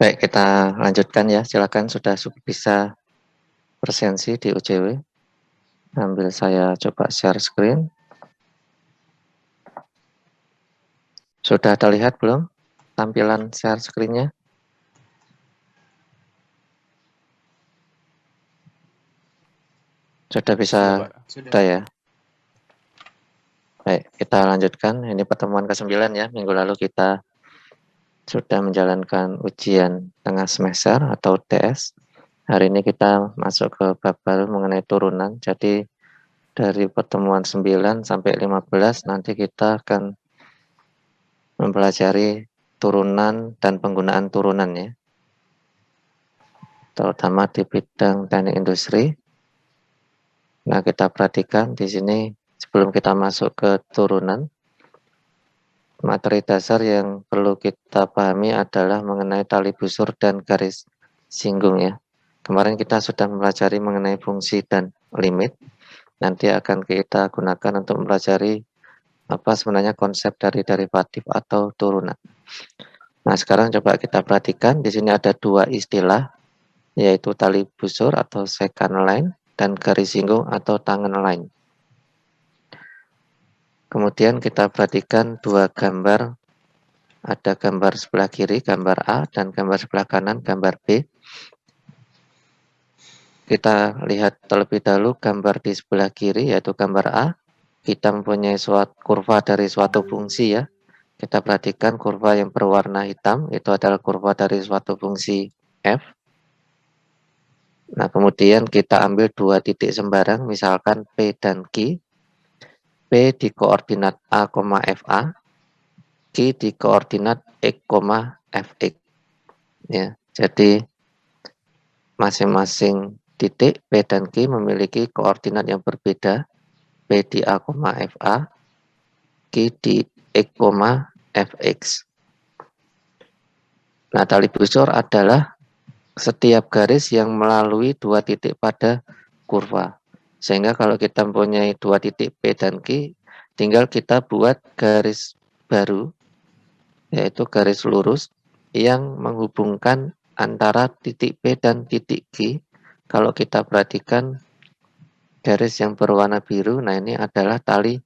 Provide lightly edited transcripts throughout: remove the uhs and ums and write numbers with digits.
Baik, kita lanjutkan ya. Silakan sudah bisa presensi di UJW. Ambil saya coba share screen. Sudah terlihat belum tampilan share screen-nya? Sudah bisa? Sudah ya. Baik, kita lanjutkan. Ini pertemuan ke-9 ya. Minggu lalu kita sudah menjalankan ujian tengah semester atau UTS. Hari ini kita masuk ke bab baru mengenai turunan. Jadi dari pertemuan 9 sampai 15 nanti kita akan mempelajari turunan dan penggunaan turunan ya, terutama di bidang teknik industri. Nah, kita perhatikan di sini sebelum kita masuk ke turunan, materi dasar yang perlu kita pahami adalah mengenai tali busur dan garis singgung ya. Kemarin kita sudah mempelajari mengenai fungsi dan limit. Nanti akan kita gunakan untuk mempelajari apa sebenarnya konsep dari derivatif atau turunan. Nah, sekarang coba kita perhatikan di sini ada dua istilah, yaitu tali busur atau secant line dan garis singgung atau tangen line. Kemudian kita perhatikan dua gambar, ada gambar sebelah kiri, gambar A, dan gambar sebelah kanan, gambar B. Kita lihat terlebih dahulu gambar di sebelah kiri, yaitu gambar A. Kita mempunyai suatu kurva dari suatu fungsi ya. Kita perhatikan kurva yang berwarna hitam, itu adalah kurva dari suatu fungsi f. Nah, kemudian kita ambil dua titik sembarang, misalkan P dan Q. P di koordinat A, FA, Q di koordinat X, Fx. Ya, jadi masing-masing titik P dan Q memiliki koordinat yang berbeda. P di A, FA, Q di X, Fx. Nah, tali busur adalah setiap garis yang melalui dua titik pada kurva. Sehingga kalau kita mempunyai dua titik P dan Q, tinggal kita buat garis baru, yaitu garis lurus yang menghubungkan antara titik P dan titik Q. Kalau kita perhatikan garis yang berwarna biru, nah ini adalah tali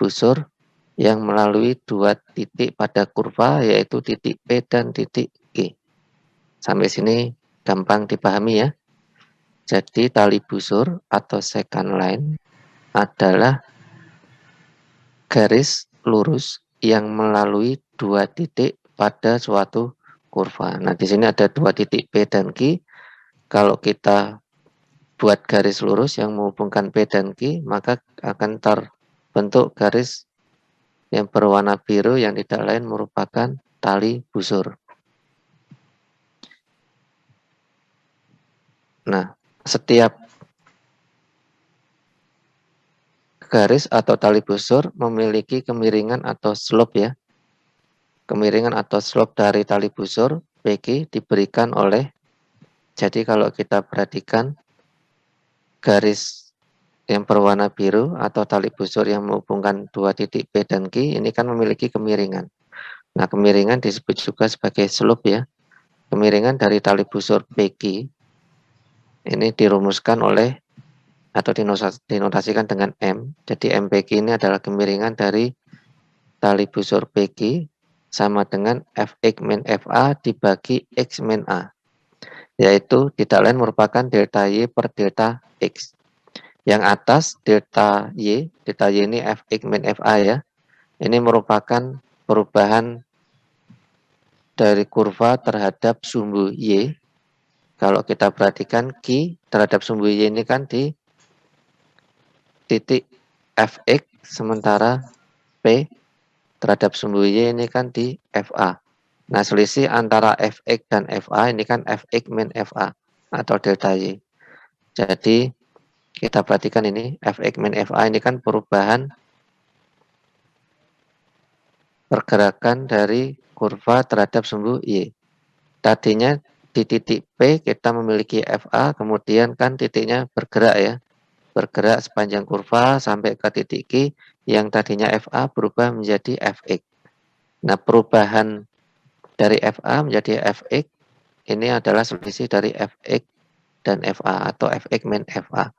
busur yang melalui dua titik pada kurva, yaitu titik P dan titik Q. Sampai sini gampang dipahami ya. Jadi tali busur atau secant line adalah garis lurus yang melalui dua titik pada suatu kurva. Nah, di sini ada dua titik P dan Q. Kalau kita buat garis lurus yang menghubungkan P dan Q, maka akan terbentuk garis yang berwarna biru yang tidak lain merupakan tali busur. Nah, setiap garis atau tali busur memiliki kemiringan atau slope ya. Kemiringan atau slope dari tali busur PQ diberikan oleh, jadi kalau kita perhatikan garis yang berwarna biru atau tali busur yang menghubungkan dua titik P dan Q ini kan memiliki kemiringan. Nah, kemiringan disebut juga sebagai slope ya. Kemiringan dari tali busur PQ ini dirumuskan oleh atau dinotasikan dengan M. Jadi MPQ ini adalah kemiringan dari tali busur PQ sama dengan Fx min Fa dibagi X min A. Yaitu tidak lain merupakan delta Y per delta X. Yang atas delta Y ini Fx min Fa ya. Ini merupakan perubahan dari kurva terhadap sumbu Y. Kalau kita perhatikan Q terhadap sumbu Y ini kan di titik Fx, sementara P terhadap sumbu Y ini kan di Fa. Nah, selisih antara Fx dan Fa ini kan Fx min Fa atau delta Y. Jadi, kita perhatikan ini, Fx min Fa ini kan perubahan pergerakan dari kurva terhadap sumbu Y. Tadinya di titik P kita memiliki Fa, kemudian kan titiknya bergerak ya. Bergerak sepanjang kurva sampai ke titik Q yang tadinya Fa berubah menjadi Fx. Nah, perubahan dari Fa menjadi Fx ini adalah selisih dari Fx dan Fa atau Fx min Fa.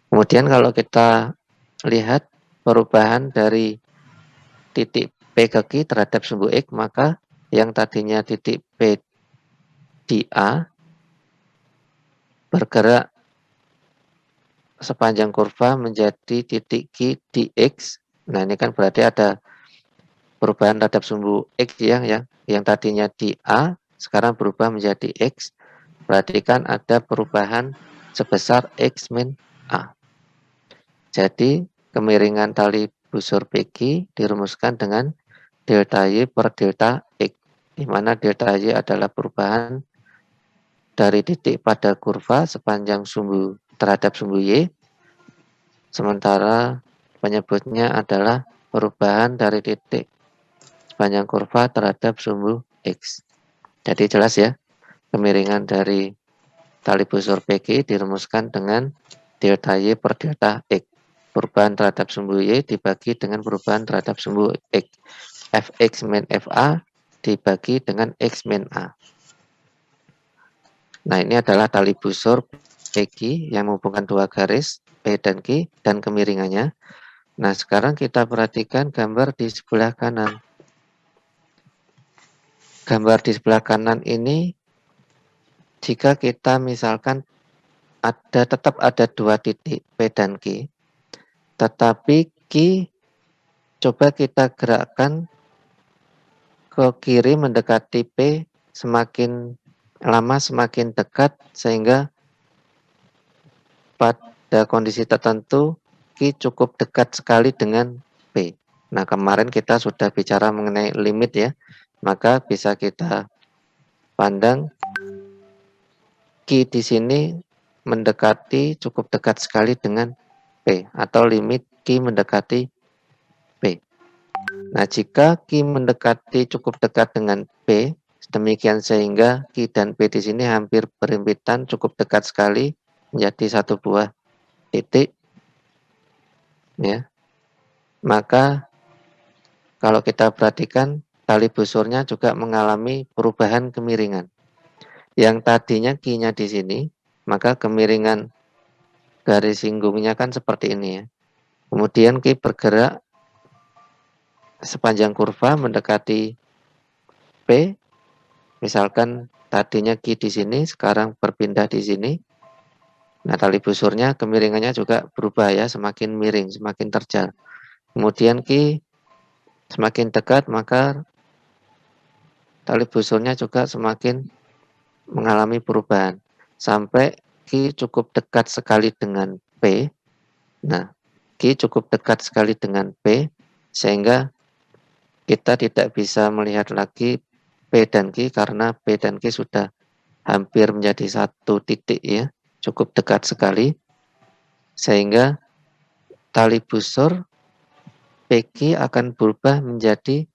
Kemudian kalau kita lihat perubahan dari titik P ke Q terhadap sumbu X, maka yang tadinya titik P di A bergerak sepanjang kurva menjadi titik Q di X. Nah, ini kan berarti ada perubahan terhadap sumbu X ya, yang tadinya di A sekarang berubah menjadi X. Berarti kan ada perubahan sebesar X min A. Jadi kemiringan tali busur PQ dirumuskan dengan delta Y per delta X, di mana delta Y adalah perubahan dari titik pada kurva sepanjang sumbu terhadap sumbu Y, sementara penyebutnya adalah perubahan dari titik sepanjang kurva terhadap sumbu X. Jadi jelas ya, kemiringan dari tali busur PQ dirumuskan dengan delta Y per delta X. Perubahan terhadap sumbu Y dibagi dengan perubahan terhadap sumbu X. Fx min Fa dibagi dengan X min A. Nah, ini adalah tali busur PQ yang menghubungkan dua garis P dan Q dan kemiringannya. Nah, sekarang kita perhatikan gambar di sebelah kanan. Gambar di sebelah kanan ini, jika kita misalkan tetap ada dua titik P dan Q, tetapi Q coba kita gerakkan ke kiri mendekati P, semakin lama semakin dekat, sehingga pada kondisi tertentu Q cukup dekat sekali dengan P. Nah, kemarin kita sudah bicara mengenai limit ya, maka bisa kita pandang Q di sini mendekati cukup dekat sekali dengan P, atau limit Q mendekati P. Nah, jika Q mendekati cukup dekat dengan P, demikian sehingga Q dan P di sini hampir berhimpitan, cukup dekat sekali menjadi satu buah titik, ya. Maka kalau kita perhatikan, tali busurnya juga mengalami perubahan kemiringan. Yang tadinya Q-nya di sini, maka kemiringan garis singgungnya kan seperti ini ya. Kemudian Q bergerak sepanjang kurva mendekati P, misalkan tadinya Q di sini, sekarang berpindah di sini. Nah, tali busurnya kemiringannya juga berubah ya, semakin miring, semakin terjal. Kemudian Q semakin dekat, maka tali busurnya juga semakin mengalami perubahan. Sampai Q cukup dekat sekali dengan P. Nah, Q cukup dekat sekali dengan P, sehingga kita tidak bisa melihat lagi P dan Q karena P dan Q sudah hampir menjadi satu titik ya, cukup dekat sekali, sehingga tali busur PQ akan berubah menjadi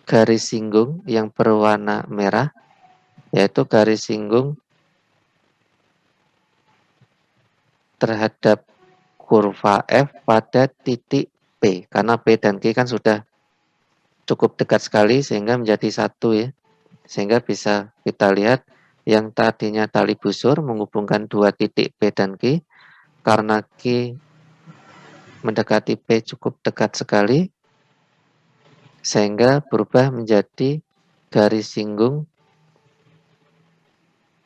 garis singgung yang berwarna merah, yaitu garis singgung terhadap kurva F pada titik P, karena P dan Q kan sudah cukup dekat sekali sehingga menjadi satu ya. Sehingga bisa kita lihat yang tadinya tali busur menghubungkan dua titik P dan Q, karena Q mendekati P cukup dekat sekali, sehingga berubah menjadi garis singgung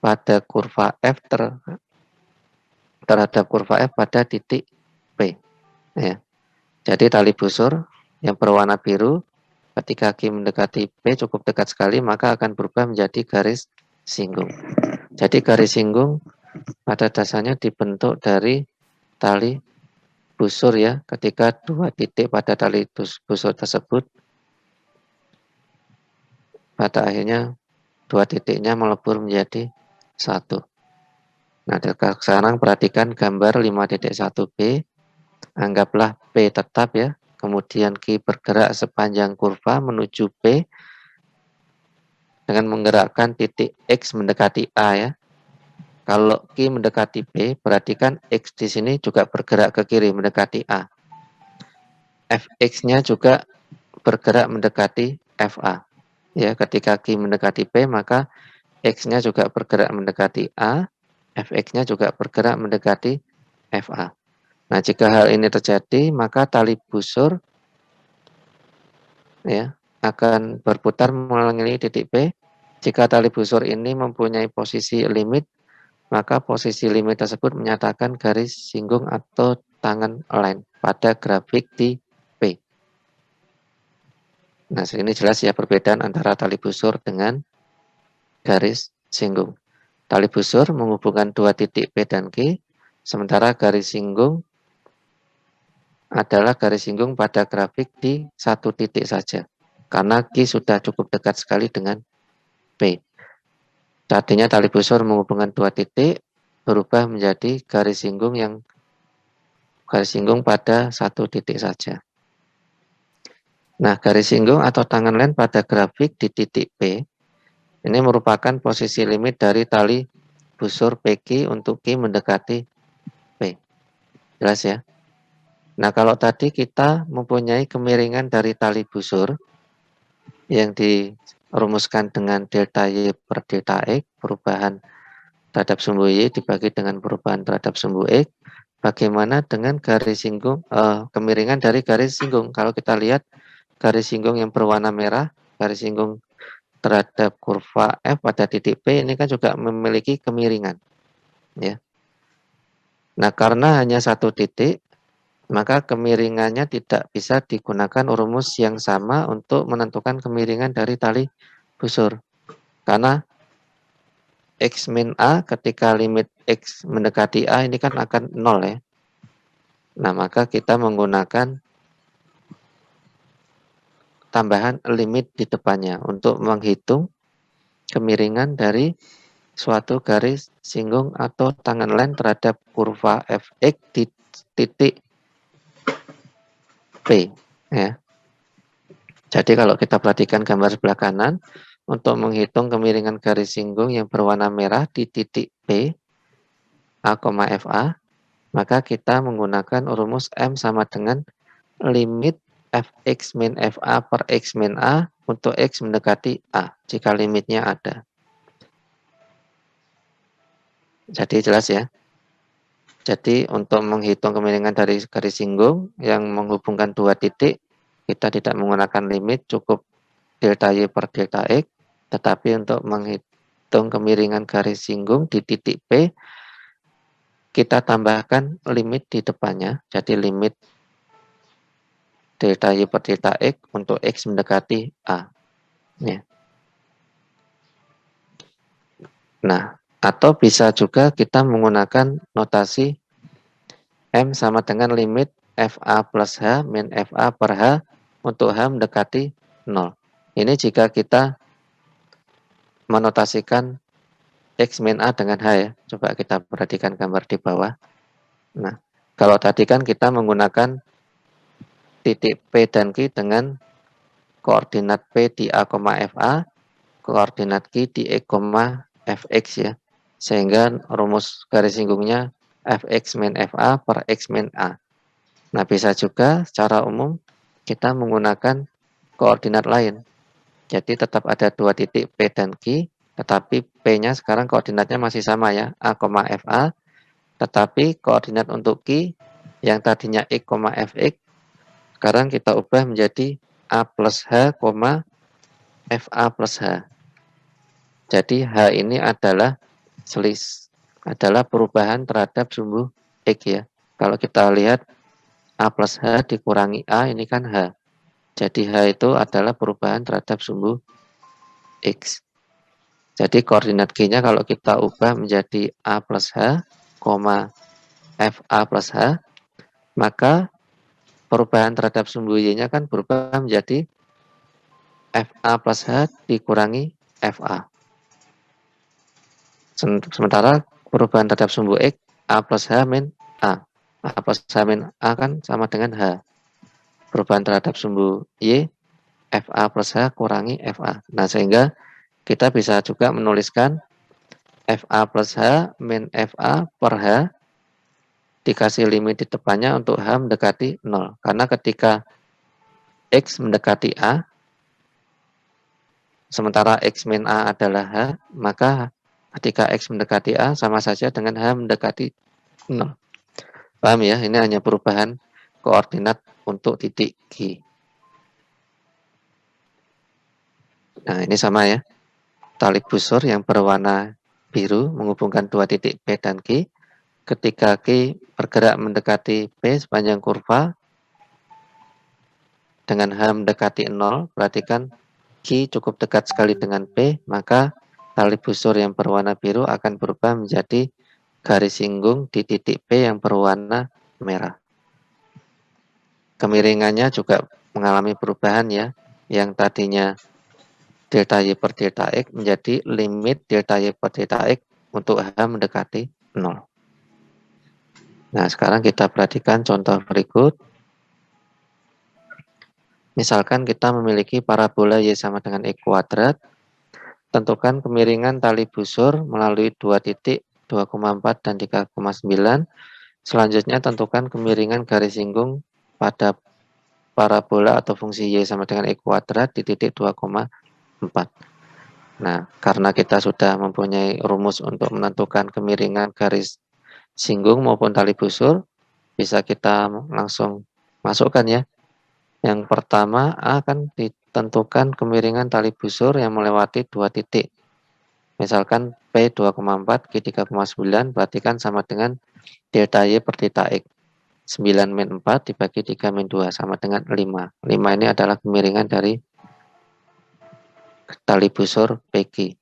pada kurva F terhadap kurva F pada titik P. Ya. Jadi tali busur yang berwarna biru ketika Q mendekati P cukup dekat sekali, maka akan berubah menjadi garis singgung. Jadi garis singgung pada dasarnya dibentuk dari tali busur ya, ketika dua titik pada tali busur tersebut pada akhirnya dua titiknya melebur menjadi satu. Nah, sekarang perhatikan gambar 5.1b. Anggaplah P tetap ya, kemudian Q bergerak sepanjang kurva menuju P dengan menggerakkan titik X mendekati A ya. Kalau Q mendekati P, perhatikan X di sini juga bergerak ke kiri mendekati A. Fx-nya juga bergerak mendekati Fa. Ya, ketika Q mendekati P, maka X-nya juga bergerak mendekati A, Fx-nya juga bergerak mendekati Fa. Nah, jika hal ini terjadi, maka tali busur ya akan berputar mengelilingi titik P. Jika tali busur ini mempunyai posisi limit, maka posisi limit tersebut menyatakan garis singgung atau tangan line pada grafik di P. Nah, ini jelas ya perbedaan antara tali busur dengan garis singgung. Tali busur menghubungkan dua titik P dan Q, sementara garis singgung adalah garis singgung pada grafik di satu titik saja, karena Q sudah cukup dekat sekali dengan P. Tadinya tali busur menghubungkan dua titik, berubah menjadi garis singgung pada satu titik saja. Nah, garis singgung atau tangan len pada grafik di titik P ini merupakan posisi limit dari tali busur PQ untuk Q mendekati P. Jelas ya? Nah, kalau tadi kita mempunyai kemiringan dari tali busur yang dirumuskan dengan delta Y per delta X, perubahan terhadap sumbu Y dibagi dengan perubahan terhadap sumbu X. Bagaimana dengan garis singgung, kemiringan dari garis singgung? Kalau kita lihat garis singgung yang berwarna merah, garis singgung terhadap kurva F pada titik P ini kan juga memiliki kemiringan. Ya. Nah, karena hanya satu titik, maka kemiringannya tidak bisa digunakan rumus yang sama untuk menentukan kemiringan dari tali busur. Karena X min A ketika limit X mendekati A ini kan akan 0 ya. Nah, maka kita menggunakan tambahan limit di depannya untuk menghitung kemiringan dari suatu garis singgung atau tangan len terhadap kurva Fx di titik P. Ya. Jadi kalau kita perhatikan gambar sebelah kanan, untuk menghitung kemiringan garis singgung yang berwarna merah di titik P, A, FA, maka kita menggunakan rumus M sama dengan limit Fx min Fa per X min A untuk X mendekati A, jika limitnya ada. Jadi jelas ya. Jadi untuk menghitung kemiringan dari garis singgung yang menghubungkan dua titik, kita tidak menggunakan limit, cukup delta Y per delta X. Tetapi untuk menghitung kemiringan garis singgung di titik P, kita tambahkan limit di depannya. Jadi limit delta Y per delta X untuk X mendekati A. Ya. Nah, atau bisa juga kita menggunakan notasi M sama dengan limit FA plus H min FA per H untuk H mendekati 0. Ini jika kita menotasikan X min A dengan H ya. Coba kita perhatikan gambar di bawah. Nah, kalau tadi kan kita menggunakan titik P dan Q dengan koordinat P di A, FA, koordinat Q di E, Fx ya. Sehingga rumus garis singgungnya Fx min Fa per X min A. Nah, bisa juga secara umum kita menggunakan koordinat lain. Jadi tetap ada dua titik P dan Q, tetapi P-nya sekarang koordinatnya masih sama ya, A, Fa, tetapi koordinat untuk Q yang tadinya X, Fx, sekarang kita ubah menjadi A plus H, Fa plus H. Jadi H ini adalah perubahan terhadap sumbu X ya. Kalau kita lihat A plus H dikurangi A, ini kan H. Jadi H itu adalah perubahan terhadap sumbu X. Jadi koordinat Q-nya kalau kita ubah menjadi A plus H, FA plus H, maka perubahan terhadap sumbu Y-nya kan berubah menjadi FA plus H dikurangi FA. Sementara perubahan terhadap sumbu X, A plus H min A. A plus H min A kan sama dengan H. Perubahan terhadap sumbu Y, FA plus H kurangi FA. Nah, sehingga kita bisa juga menuliskan FA plus H min FA per H dikasih limit di depannya untuk H mendekati 0. Karena ketika X mendekati A, Sementara X min A adalah H, maka ketika X mendekati A sama saja dengan H mendekati 0. Paham ya? Ini hanya perubahan koordinat untuk titik G. Nah, ini sama ya. Tali busur yang berwarna biru menghubungkan dua titik P dan Q. Ketika Q bergerak mendekati P sepanjang kurva dengan H mendekati 0, perhatikan Q cukup dekat sekali dengan P, maka tali busur yang berwarna biru akan berubah menjadi garis singgung di titik P yang berwarna merah. Kemiringannya juga mengalami perubahan ya, yang tadinya delta Y per delta X menjadi limit delta Y per delta X untuk H mendekati 0. Nah, sekarang kita perhatikan contoh berikut. Misalkan kita memiliki parabola Y sama dengan X kuadrat. Tentukan kemiringan tali busur melalui dua titik 2,4 dan 3,9. Selanjutnya tentukan kemiringan garis singgung pada parabola atau fungsi Y sama dengan X kuadrat di titik 2,4. Nah, karena kita sudah mempunyai rumus untuk menentukan kemiringan garis singgung maupun tali busur, bisa kita langsung masukkan ya. Yang pertama akan ditentukan kemiringan tali busur yang melewati dua titik. Misalkan P 2,4, Q 3,9 berarti kan sama dengan delta Y per delta X. 9 min 4 dibagi 3 min 2 sama dengan 5. 5 ini adalah kemiringan dari tali busur PQ.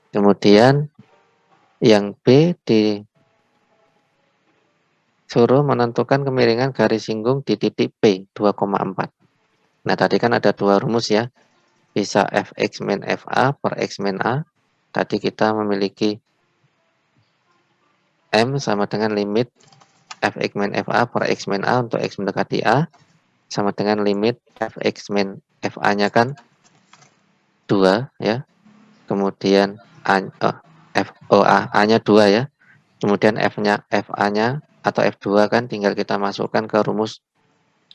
Kemudian yang B disuruh menentukan kemiringan garis singgung di titik P 2,4. Nah, tadi kan ada dua rumus ya. Bisa Fx min Fa per X min A. Tadi kita memiliki M sama dengan limit Fx min Fa per X min A untuk X mendekati A. Sama dengan limit Fx min Fa-nya kan 2 ya. Kemudian A-nya 2 ya. Kemudian Fa-nya atau F2 kan tinggal kita masukkan ke rumus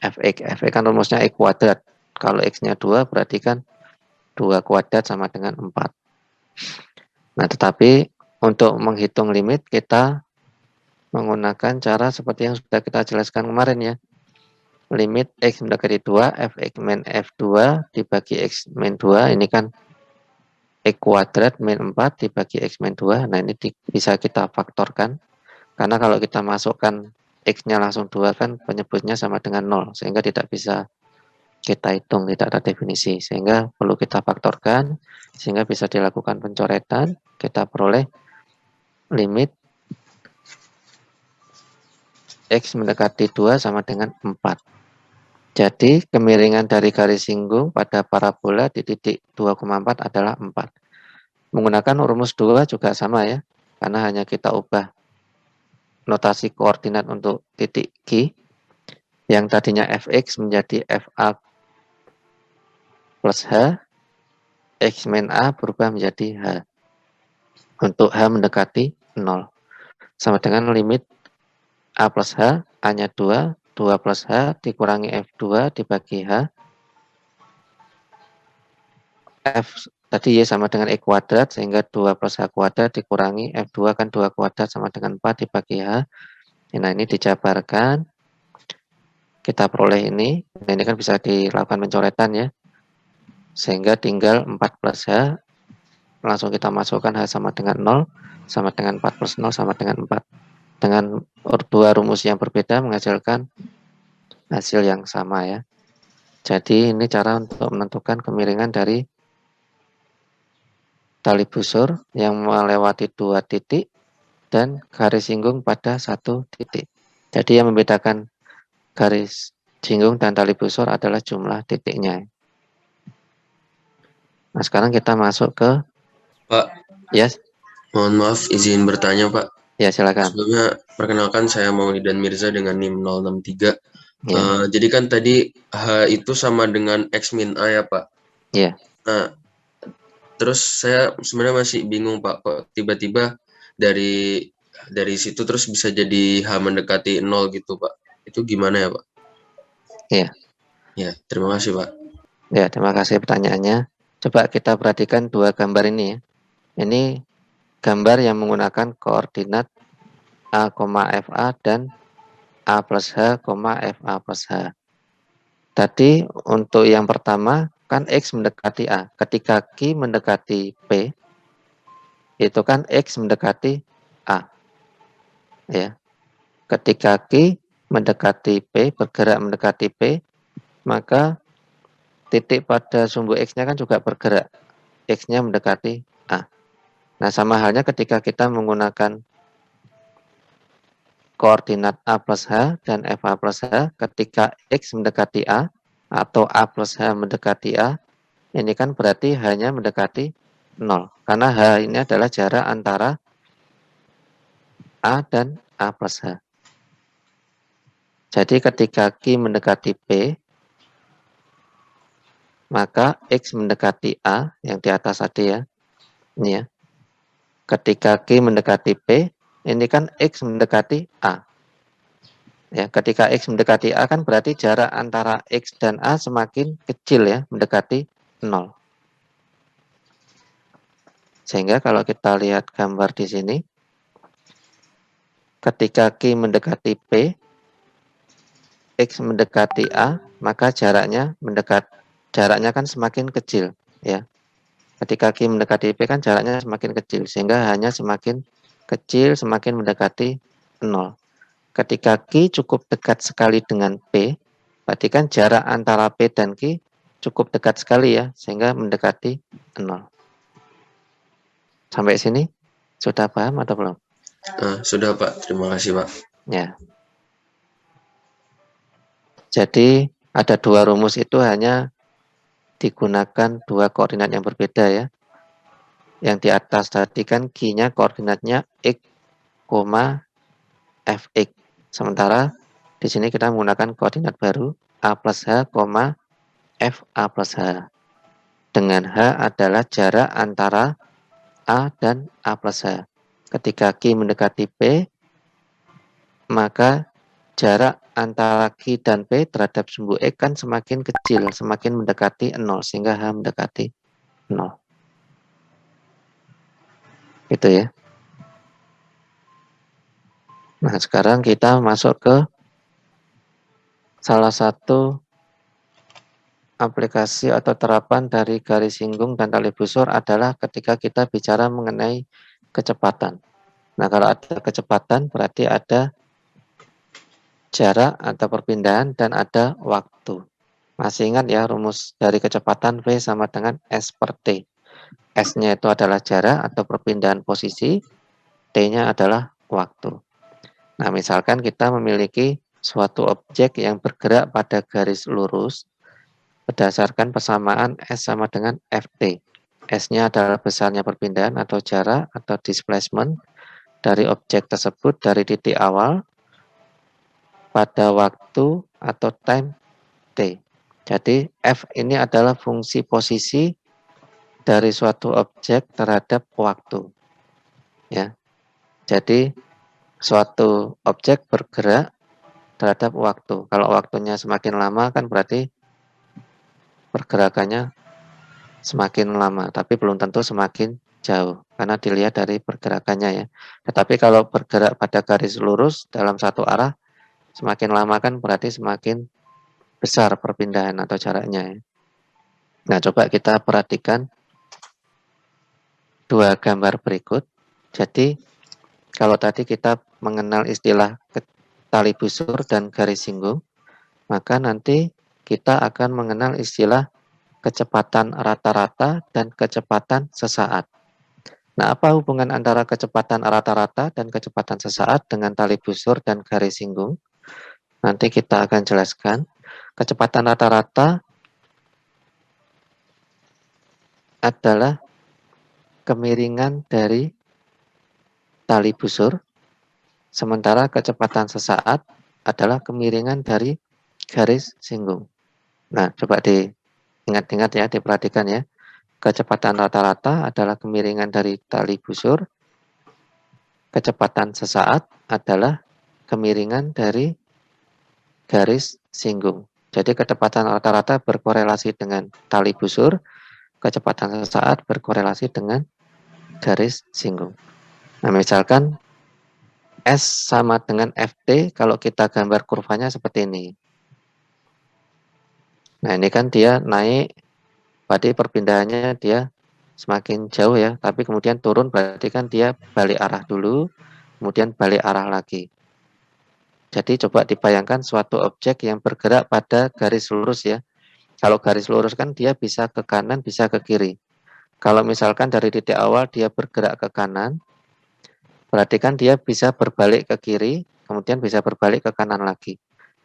Fx. Fx kan rumusnya X kuadrat. Kalau X-nya 2 berarti kan 2 kuadrat sama dengan 4. Nah, tetapi untuk menghitung limit kita menggunakan cara seperti yang sudah kita jelaskan kemarin ya. Limit X mendekati 2, Fx min F2 dibagi X min 2, ini kan X kuadrat min 4 dibagi X min 2. Nah, ini bisa kita faktorkan. Karena kalau kita masukkan X-nya langsung 2 kan penyebutnya sama dengan 0. Sehingga tidak bisa kita hitung, tidak ada definisi. Sehingga perlu kita faktorkan. Sehingga bisa dilakukan pencoretan. Kita peroleh limit X mendekati 2 sama dengan 4. Jadi kemiringan dari garis singgung pada parabola di titik 2,4 adalah 4. Menggunakan rumus 2 juga sama ya, karena hanya kita ubah notasi koordinat untuk titik Q, yang tadinya Fx menjadi Fa plus H, X min A berubah menjadi H. Untuk H mendekati 0. Sama dengan limit A plus H, A-nya 2, 2 plus H dikurangi F2 dibagi H. F tadi Y sama dengan X kuadrat, sehingga 2 plus H kuadrat dikurangi F2 kan 2 kuadrat sama dengan 4 dibagi H. Nah, ini dijabarkan. Kita peroleh ini. Nah, ini kan bisa dilakukan pencoretan ya. Sehingga tinggal 4 plus H. Langsung kita masukkan H sama dengan 0. Sama dengan 4 plus 0 sama dengan 4. Dengan dua rumus yang berbeda menghasilkan hasil yang sama ya. Jadi ini cara untuk menentukan kemiringan dari tali busur yang melewati dua titik dan garis singgung pada satu titik. Jadi yang membedakan garis singgung dan tali busur adalah jumlah titiknya. Nah, sekarang kita masuk ke Pak. Yes. Mohon maaf izin bertanya, Pak. Ya, silakan. Sebelumnya perkenalkan saya Maulidan Mirza dengan NIM 063. Ya. Jadi kan tadi H itu sama dengan X min A ya, Pak? Ya. Nah, terus saya sebenarnya masih bingung, Pak, kok tiba-tiba dari situ terus bisa jadi H mendekati 0 gitu, Pak. Itu gimana ya, Pak? Ya. Ya, terima kasih, Pak. Ya, terima kasih pertanyaannya. Coba kita perhatikan dua gambar ini ya. Ini gambar yang menggunakan koordinat A, FA dan A plus H, FA plus H. Tadi untuk yang pertama kan X mendekati A. Ketika Q mendekati P, itu kan X mendekati A. Ya. Ketika Q mendekati P, bergerak mendekati P, maka titik pada sumbu X-nya kan juga bergerak. X-nya mendekati A. Nah, sama halnya ketika kita menggunakan koordinat A plus H dan FA plus H, ketika X mendekati A atau A plus H mendekati A, ini kan berarti hanya mendekati 0. Karena H ini adalah jarak antara A dan A plus H. Jadi ketika Q mendekati P, maka X mendekati A yang di atas tadi ya. Ini ya. Ketika Q mendekati P, ini kan X mendekati A. Ya, ketika X mendekati A kan berarti jarak antara X dan A semakin kecil ya, mendekati 0. Sehingga kalau kita lihat gambar di sini, ketika Q mendekati P, X mendekati A, maka jaraknya kan semakin kecil ya. Ketika Q mendekati P kan jaraknya semakin kecil, sehingga hanya semakin kecil semakin mendekati 0. Ketika Q cukup dekat sekali dengan P, berarti kan jarak antara P dan Q cukup dekat sekali ya, sehingga mendekati 0. Sampai sini sudah paham atau belum? Sudah Pak, terima kasih Pak. Ya. Jadi ada dua rumus itu hanya digunakan dua koordinat yang berbeda ya. Yang di atas tadi kan Q-nya koordinatnya X, Fx. Sementara di sini kita menggunakan koordinat baru A plus H, Fa plus H. Dengan H adalah jarak antara A dan A plus H. Ketika Q mendekati P, maka jarak antara Q dan P terhadap sumbu X kan semakin kecil, semakin mendekati 0, sehingga H mendekati 0. Gitu ya. Nah, sekarang kita masuk ke salah satu aplikasi atau terapan dari garis singgung dan tali busur adalah ketika kita bicara mengenai kecepatan. Nah, kalau ada kecepatan berarti ada jarak atau perpindahan dan ada waktu. Masih ingat ya rumus dari kecepatan V sama dengan S per T. S-nya itu adalah jarak atau perpindahan posisi, T-nya adalah waktu. Nah, misalkan kita memiliki suatu objek yang bergerak pada garis lurus berdasarkan persamaan S sama dengan Ft. S-nya adalah besarnya perpindahan atau jarak atau displacement dari objek tersebut dari titik awal pada waktu atau time T. Jadi F ini adalah fungsi posisi dari suatu objek terhadap waktu. Ya. Jadi suatu objek bergerak terhadap waktu. Kalau waktunya semakin lama kan berarti pergerakannya semakin lama, tapi belum tentu semakin jauh karena dilihat dari pergerakannya ya. Tetapi kalau bergerak pada garis lurus dalam satu arah, semakin lama kan berarti semakin besar perpindahan atau jaraknya ya. Nah, coba kita perhatikan dua gambar berikut. Jadi, kalau tadi kita mengenal istilah tali busur dan garis singgung, maka nanti kita akan mengenal istilah kecepatan rata-rata dan kecepatan sesaat. Nah, apa hubungan antara kecepatan rata-rata dan kecepatan sesaat dengan tali busur dan garis singgung? Nanti kita akan jelaskan. Kecepatan rata-rata adalah kemiringan dari tali busur, sementara kecepatan sesaat adalah kemiringan dari garis singgung. Nah, coba diingat-ingat ya, diperhatikan ya. Kecepatan rata-rata adalah kemiringan dari tali busur. Kecepatan sesaat adalah kemiringan dari garis singgung. Jadi kecepatan rata-rata berkorelasi dengan tali busur, kecepatan sesaat berkorelasi dengan garis singgung. Nah, misalkan S sama dengan FT, kalau kita gambar kurvanya seperti ini. Nah, ini kan dia naik, berarti perpindahannya dia semakin jauh ya, tapi kemudian turun berarti kan dia balik arah dulu, kemudian balik arah lagi. Jadi coba dibayangkan suatu objek yang bergerak pada garis lurus ya. Kalau garis lurus kan dia bisa ke kanan, bisa ke kiri. Kalau misalkan dari titik awal dia bergerak ke kanan, berarti kan dia bisa berbalik ke kiri, kemudian bisa berbalik ke kanan lagi.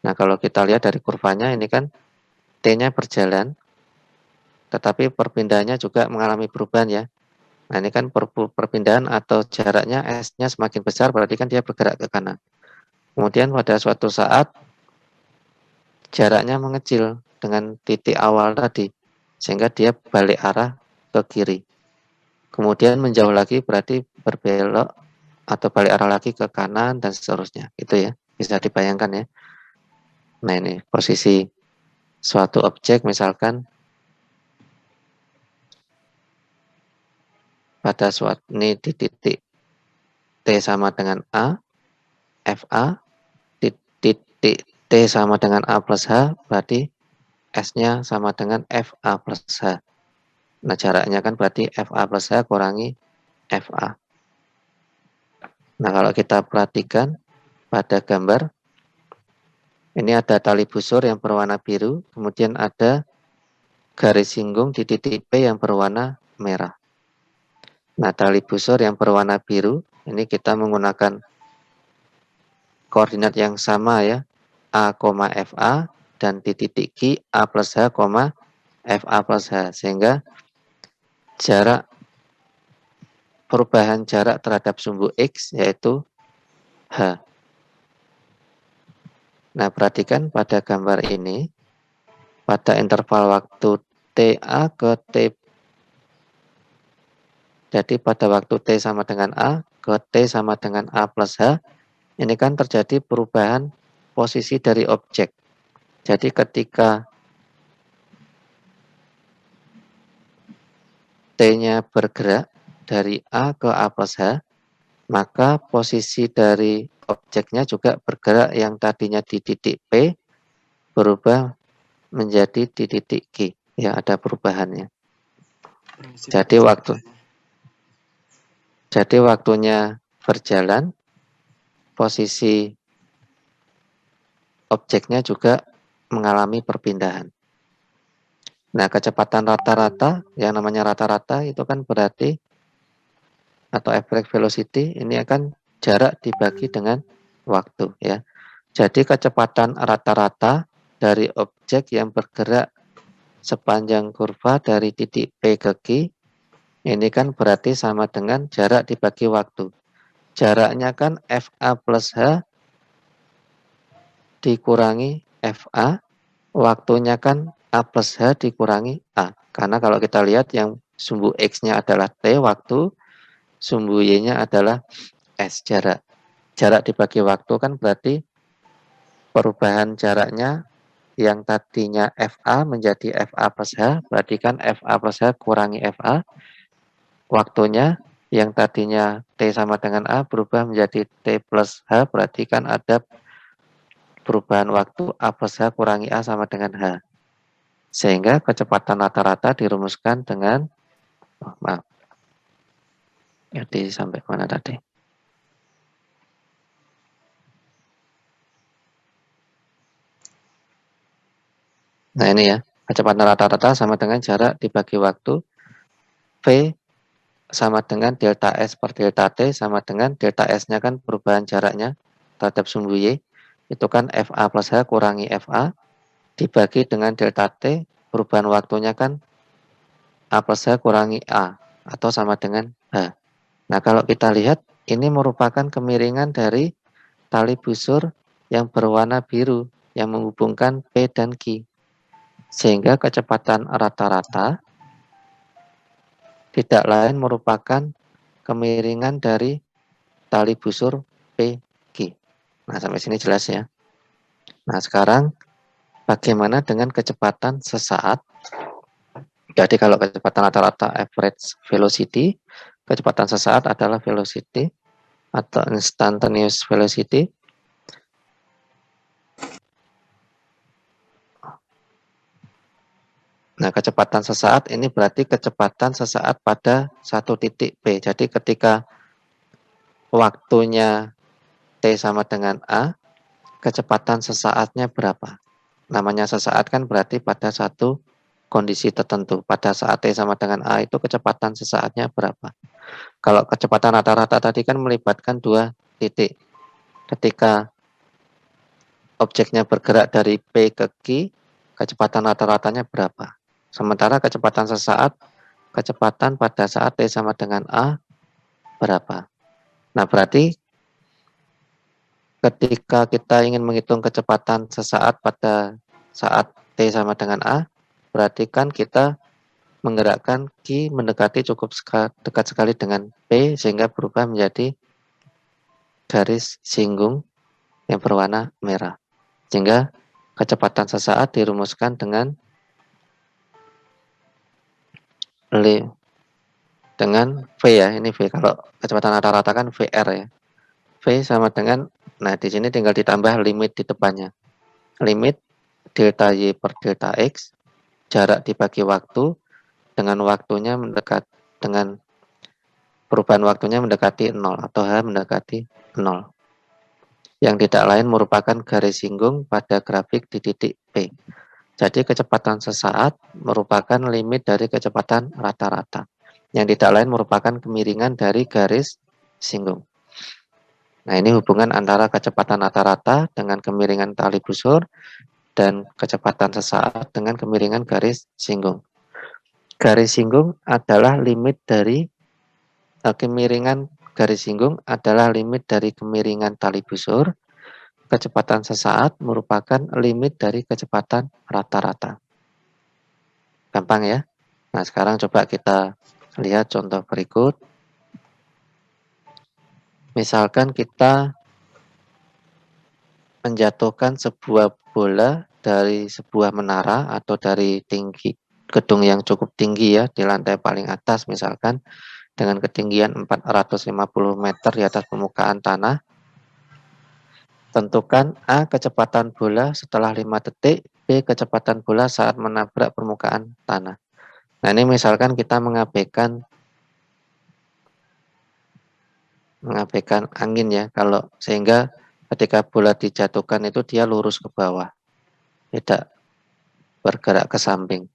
Nah, kalau kita lihat dari kurvanya ini kan T-nya berjalan, tetapi perpindahannya juga mengalami perubahan ya. Nah, ini kan perpindahan atau jaraknya S-nya semakin besar, berarti kan dia bergerak ke kanan. Kemudian pada suatu saat jaraknya mengecil dengan titik awal tadi, sehingga dia balik arah ke kiri. Kemudian menjauh lagi berarti berbelok atau balik arah lagi ke kanan dan seterusnya. Itu ya, bisa dibayangkan ya. Nah, ini posisi suatu objek misalkan pada suatu ini di titik T sama dengan A, FA, di titik T sama dengan A plus H, berarti S-nya sama dengan FA plus H. Nah, jaraknya kan berarti FA plus H kurangi FA. Nah, kalau kita perhatikan pada gambar, ini ada tali busur yang berwarna biru, kemudian ada garis singgung di titik P yang berwarna merah. Nah, tali busur yang berwarna biru, ini kita menggunakan koordinat yang sama ya, A, FA, dan di titik Q, A plus H, FA plus H. Sehingga jarak perubahan jarak terhadap sumbu X yaitu H. Nah, perhatikan pada gambar ini, pada interval waktu TA ke T, jadi pada waktu T sama dengan A ke T sama dengan A plus H, ini kan terjadi perubahan posisi dari objek. Jadi ketika T-nya bergerak dari A ke A plus H, maka posisi dari objeknya juga bergerak, yang tadinya di titik P berubah menjadi di titik Q. Ya, ada perubahannya. Jadi waktunya berjalan, posisi objeknya juga mengalami perpindahan. Nah, kecepatan rata-rata, yang namanya rata-rata itu kan berarti, atau average velocity, ini akan jarak dibagi dengan waktu ya. Jadi kecepatan rata-rata dari objek yang bergerak sepanjang kurva dari titik P ke Q, ini kan berarti sama dengan jarak dibagi waktu. Jaraknya kan FA plus H dikurangi FA, waktunya kan A plus H dikurangi A. Karena kalau kita lihat yang sumbu X-nya adalah T waktu, sumbu Y-nya adalah S jarak. Jarak dibagi waktu kan berarti perubahan jaraknya yang tadinya FA menjadi FA plus H, berarti kan FA plus H kurangi FA. Waktunya yang tadinya T sama dengan A berubah menjadi T plus H, berarti kan ada perubahan waktu A plus H kurangi A sama dengan H. Sehingga kecepatan rata-rata dirumuskan dengan, maaf, jadi sampai mana tadi? Nah, ini ya, kecepatan rata-rata sama dengan jarak dibagi waktu, V sama dengan delta S per delta T sama dengan delta S-nya kan perubahan jaraknya terhadap sumbu Y, itu kan FA plus H kurangi FA, dibagi dengan delta T, perubahan waktunya kan A plus H kurangi A, atau sama dengan H. Nah, kalau kita lihat, ini merupakan kemiringan dari tali busur yang berwarna biru yang menghubungkan P dan Q. Sehingga kecepatan rata-rata tidak lain merupakan kemiringan dari tali busur PQ. Nah, sampai sini jelas ya. Nah, sekarang bagaimana dengan kecepatan sesaat? Jadi kalau kecepatan rata-rata average velocity, kecepatan sesaat adalah velocity atau instantaneous velocity. Nah, kecepatan sesaat ini berarti kecepatan sesaat pada satu titik P. Jadi ketika waktunya T sama dengan A, kecepatan sesaatnya berapa? Namanya sesaat kan berarti pada satu kondisi tertentu. Pada saat T sama dengan A itu kecepatan sesaatnya berapa? Kalau kecepatan rata-rata tadi kan melibatkan dua titik. Ketika objeknya bergerak dari P ke Q, kecepatan rata-ratanya berapa? Sementara kecepatan sesaat, kecepatan pada saat T sama dengan A berapa? Nah, berarti ketika kita ingin menghitung kecepatan sesaat pada saat T sama dengan A, berarti kan kita menggerakkan Q mendekati cukup dekat sekali dengan P sehingga berubah menjadi garis singgung yang berwarna merah. Sehingga kecepatan sesaat dirumuskan dengan V ya, ini V. Kalau kecepatan rata-rata kan VR ya. V sama dengan, nah di sini tinggal ditambah limit di depannya. Limit delta Y per delta X, jarak dibagi waktu, dengan waktunya mendekat, dengan perubahan waktunya mendekati 0 atau H mendekati 0. Yang tidak lain merupakan garis singgung pada grafik di titik P. Jadi kecepatan sesaat merupakan limit dari kecepatan rata-rata. Yang tidak lain merupakan kemiringan dari garis singgung. Nah, ini hubungan antara kecepatan rata-rata dengan kemiringan tali busur dan kecepatan sesaat dengan kemiringan garis singgung. Garis singgung adalah limit dari kemiringan garis singgung adalah limit dari kemiringan tali busur. Kecepatan sesaat merupakan limit dari kecepatan rata-rata. Gampang ya? Nah, sekarang coba kita lihat contoh berikut. Misalkan kita menjatuhkan sebuah bola dari sebuah menara atau dari tinggi gedung yang cukup tinggi ya, di lantai paling atas misalkan dengan ketinggian 450 meter di atas permukaan tanah. Tentukan A kecepatan bola setelah 5 detik, B kecepatan bola saat menabrak permukaan tanah. Nah, ini misalkan kita mengabaikan angin ya, kalau sehingga ketika bola dijatuhkan itu dia lurus ke bawah, tidak bergerak ke samping.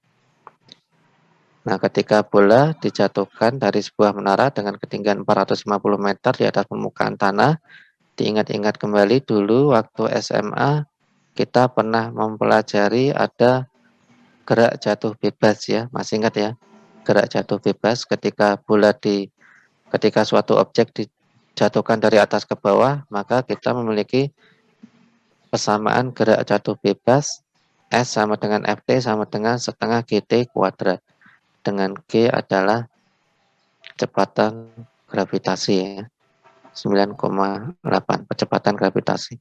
Nah, ketika bola dijatuhkan dari sebuah menara dengan ketinggian 450 meter di atas permukaan tanah, diingat-ingat kembali dulu waktu SMA kita pernah mempelajari ada gerak jatuh bebas ya, masih ingat ya? Gerak jatuh bebas ketika suatu objek dijatuhkan dari atas ke bawah, maka kita memiliki persamaan gerak jatuh bebas S sama dengan Ft sama dengan setengah GT kuadrat. Dengan G adalah kecepatan gravitasi ya. 9,8 kecepatan gravitasi.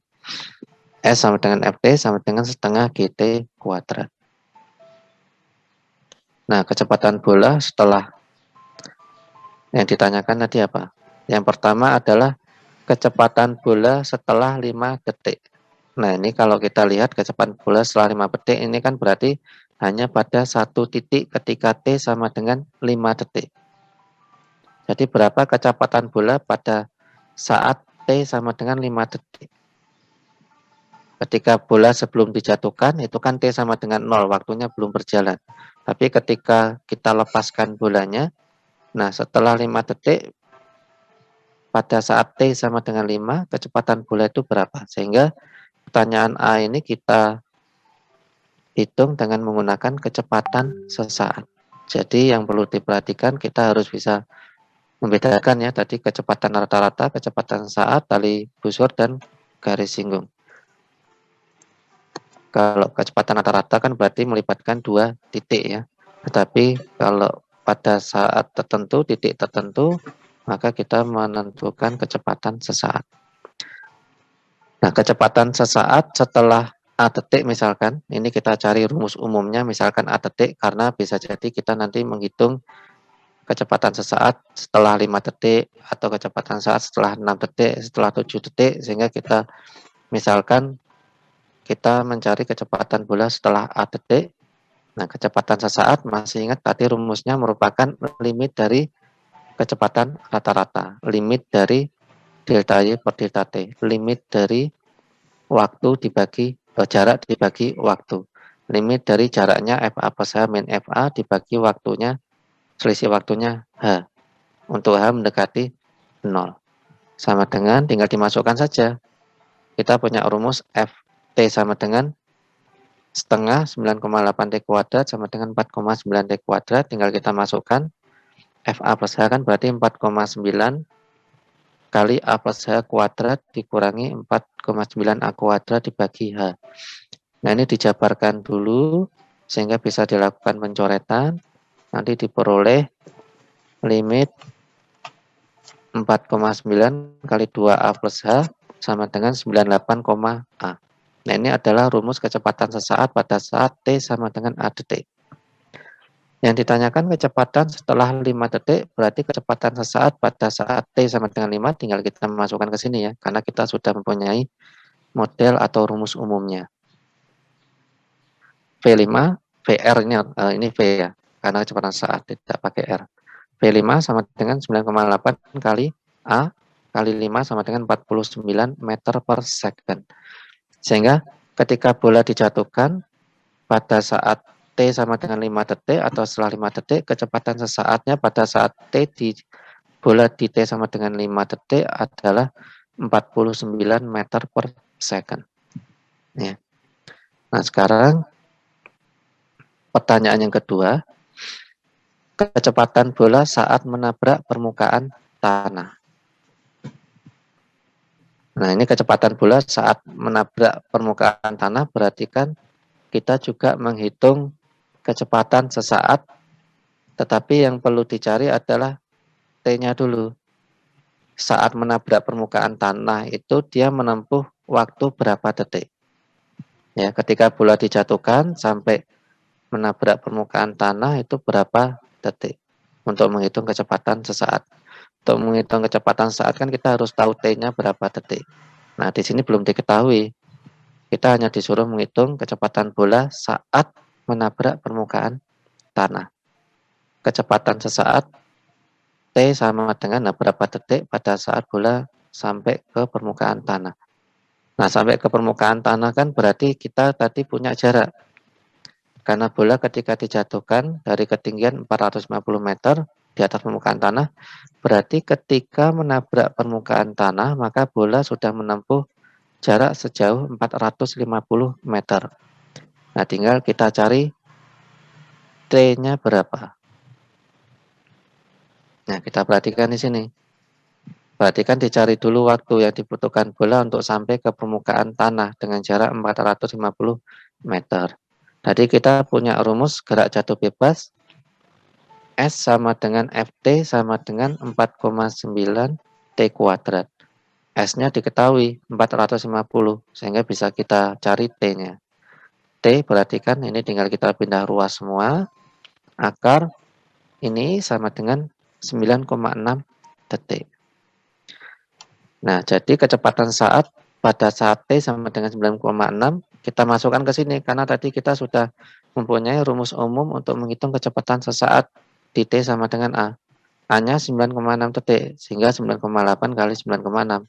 S sama dengan Ft sama dengan setengah GT kuadrat. Nah, kecepatan bola setelah yang ditanyakan tadi apa? Yang pertama adalah kecepatan bola setelah 5 detik. Nah, ini kalau kita lihat kecepatan bola setelah 5 detik ini kan berarti hanya pada satu titik ketika T sama dengan 5 detik. Jadi berapa kecepatan bola pada saat T sama dengan 5 detik? Ketika bola sebelum dijatuhkan itu kan T sama dengan 0, waktunya belum berjalan. Tapi ketika kita lepaskan bolanya, nah setelah 5 detik pada saat T sama dengan 5, kecepatan bola itu berapa? Sehingga pertanyaan A ini kita hitung dengan menggunakan kecepatan sesaat. Jadi yang perlu diperhatikan kita harus bisa membedakan ya tadi kecepatan rata-rata, kecepatan sesaat, tali busur, dan garis singgung. Kalau kecepatan rata-rata kan berarti melibatkan dua titik ya. Tetapi kalau pada saat tertentu, titik tertentu, maka kita menentukan kecepatan sesaat. Nah, kecepatan sesaat setelah A detik misalkan, ini kita cari rumus umumnya misalkan A detik, karena bisa jadi kita nanti menghitung kecepatan sesaat setelah 5 detik, atau kecepatan saat setelah 6 detik, setelah 7 detik, sehingga kita misalkan kita mencari kecepatan bola setelah A detik. Nah, kecepatan sesaat, masih ingat tadi rumusnya merupakan limit dari kecepatan rata-rata, limit dari delta Y per delta T, limit dari waktu dibagi jarak dibagi waktu, limit dari jaraknya FA plus H min FA dibagi waktunya, selisih waktunya H, untuk H mendekati 0. Sama dengan, tinggal dimasukkan saja. Kita punya rumus FT sama dengan setengah 9,8 T kuadrat sama dengan 4,9 T kuadrat, tinggal kita masukkan. FA plus H kan berarti 4,9 kali A plus H kuadrat dikurangi 4,9 A kuadrat dibagi H. Nah, ini dijabarkan dulu sehingga bisa dilakukan pencoretan. Nanti diperoleh limit 4,9 kali 2A plus H sama dengan 98, A. Nah, ini adalah rumus kecepatan sesaat pada saat T sama dengan A detik. Yang ditanyakan kecepatan setelah 5 detik, berarti kecepatan sesaat pada saat T sama dengan 5, tinggal kita masukkan ke sini ya, karena kita sudah mempunyai model atau rumus umumnya. V5, VR ini V ya, karena kecepatan saat tidak pakai R. V5 sama dengan 9,8 kali A kali 5 sama dengan 49 meter per second. Sehingga ketika bola dijatuhkan pada saat T sama dengan 5 detik atau setelah 5 detik, kecepatan sesaatnya pada saat T di bola di T sama dengan 5 detik adalah 49 meter per second. Ya. Nah, sekarang pertanyaan yang kedua, kecepatan bola saat menabrak permukaan tanah. Nah, ini kecepatan bola saat menabrak permukaan tanah, berarti kan kita juga menghitung kecepatan sesaat, tetapi yang perlu dicari adalah T-nya dulu. Saat menabrak permukaan tanah itu dia menempuh waktu berapa detik. Ya, ketika bola dijatuhkan sampai menabrak permukaan tanah itu berapa detik untuk menghitung kecepatan sesaat. Untuk menghitung kecepatan sesaat kan kita harus tahu T-nya berapa detik. Nah, di sini belum diketahui. Kita hanya disuruh menghitung kecepatan bola saat menabrak permukaan tanah. Kecepatan sesaat T sama dengan berapa detik pada saat bola sampai ke permukaan tanah. Nah, sampai ke permukaan tanah kan berarti kita tadi punya jarak. Karena bola ketika dijatuhkan dari ketinggian 450 meter di atas permukaan tanah, berarti ketika menabrak permukaan tanah, maka bola sudah menempuh jarak sejauh 450 meter. Nah, tinggal kita cari T-nya berapa. Nah, kita perhatikan di sini. Perhatikan dicari dulu waktu yang dibutuhkan bola untuk sampai ke permukaan tanah dengan jarak 450 meter. Tadi kita punya rumus gerak jatuh bebas. S sama dengan FT sama dengan 4,9 T kuadrat. S-nya diketahui 450, sehingga bisa kita cari T-nya. T berarti kan ini tinggal kita pindah ruas semua. Akar ini sama dengan 9,6 detik. Nah, jadi kecepatan saat pada saat T sama dengan 9,6 kita masukkan ke sini karena tadi kita sudah mempunyai rumus umum untuk menghitung kecepatan sesaat di T sama dengan A. A-nya 9,6 detik, sehingga 9,8 kali 9,6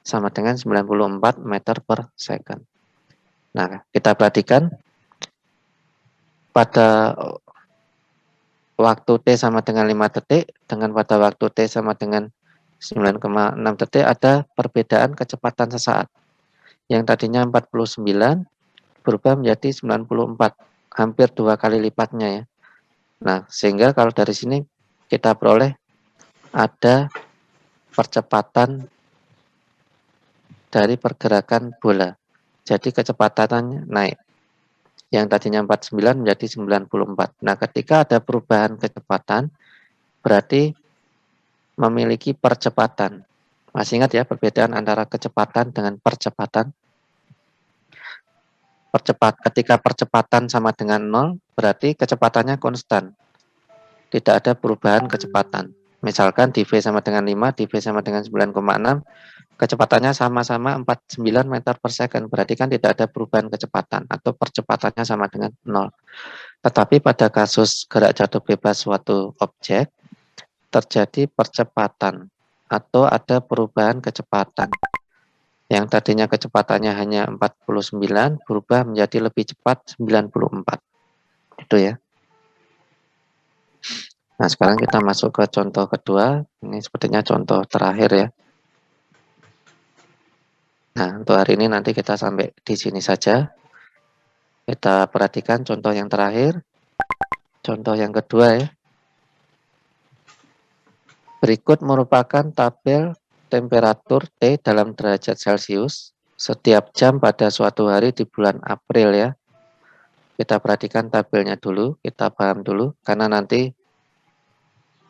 sama dengan 94 meter per second. Nah, kita perhatikan pada waktu T sama dengan 5 detik dengan pada waktu T sama dengan 9,6 detik ada perbedaan kecepatan sesaat. Yang tadinya 49 berubah menjadi 94, hampir 2 kali lipatnya ya. Nah, sehingga kalau dari sini kita peroleh ada percepatan dari pergerakan bola. Jadi kecepatannya naik. Yang tadinya 49 menjadi 94. Nah, ketika ada perubahan kecepatan, berarti memiliki percepatan. Masih ingat ya perbedaan antara kecepatan dengan percepatan? Ketika percepatan sama dengan 0, berarti kecepatannya konstan. Tidak ada perubahan kecepatan. Misalkan di V sama dengan 5, di V sama dengan 9,6, kecepatannya sama-sama 49 meter per second. Berarti kan tidak ada perubahan kecepatan atau percepatannya sama dengan 0. Tetapi pada kasus gerak jatuh bebas suatu objek, terjadi percepatan atau ada perubahan kecepatan. Yang tadinya kecepatannya hanya 49 berubah menjadi lebih cepat 94. Itu ya. Nah, sekarang kita masuk ke contoh kedua. Ini sepertinya contoh terakhir ya. Nah, untuk hari ini nanti kita sampai di sini saja. Kita perhatikan contoh yang terakhir. Contoh yang kedua ya. Berikut merupakan tabel temperatur T dalam derajat Celcius setiap jam pada suatu hari di bulan April ya. Kita perhatikan tabelnya dulu, kita paham dulu, karena nanti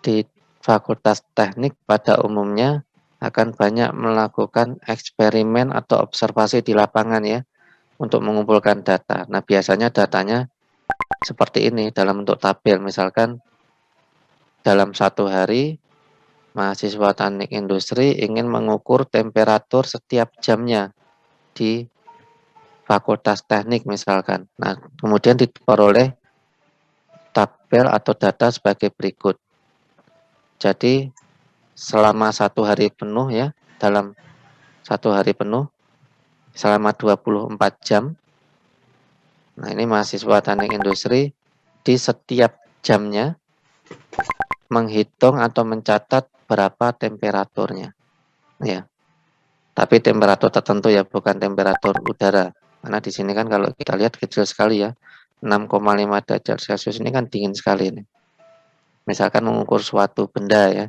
di Fakultas Teknik pada umumnya akan banyak melakukan eksperimen atau observasi di lapangan ya, untuk mengumpulkan data. Nah, biasanya datanya seperti ini dalam bentuk tabel. Misalkan dalam satu hari, mahasiswa teknik industri ingin mengukur temperatur setiap jamnya di Fakultas Teknik misalkan. Nah, kemudian diperoleh tabel atau data sebagai berikut. Jadi selama satu hari penuh ya, dalam satu hari penuh selama 24 jam. Nah, ini mahasiswa teknik industri di setiap jamnya menghitung atau mencatat berapa temperaturnya. Ya. Tapi temperatur tertentu ya, bukan temperatur udara. Karena di sini kan kalau kita lihat kecil sekali ya. 6,5 derajat Celcius ini kan dingin sekali ini. Misalkan mengukur suatu benda ya.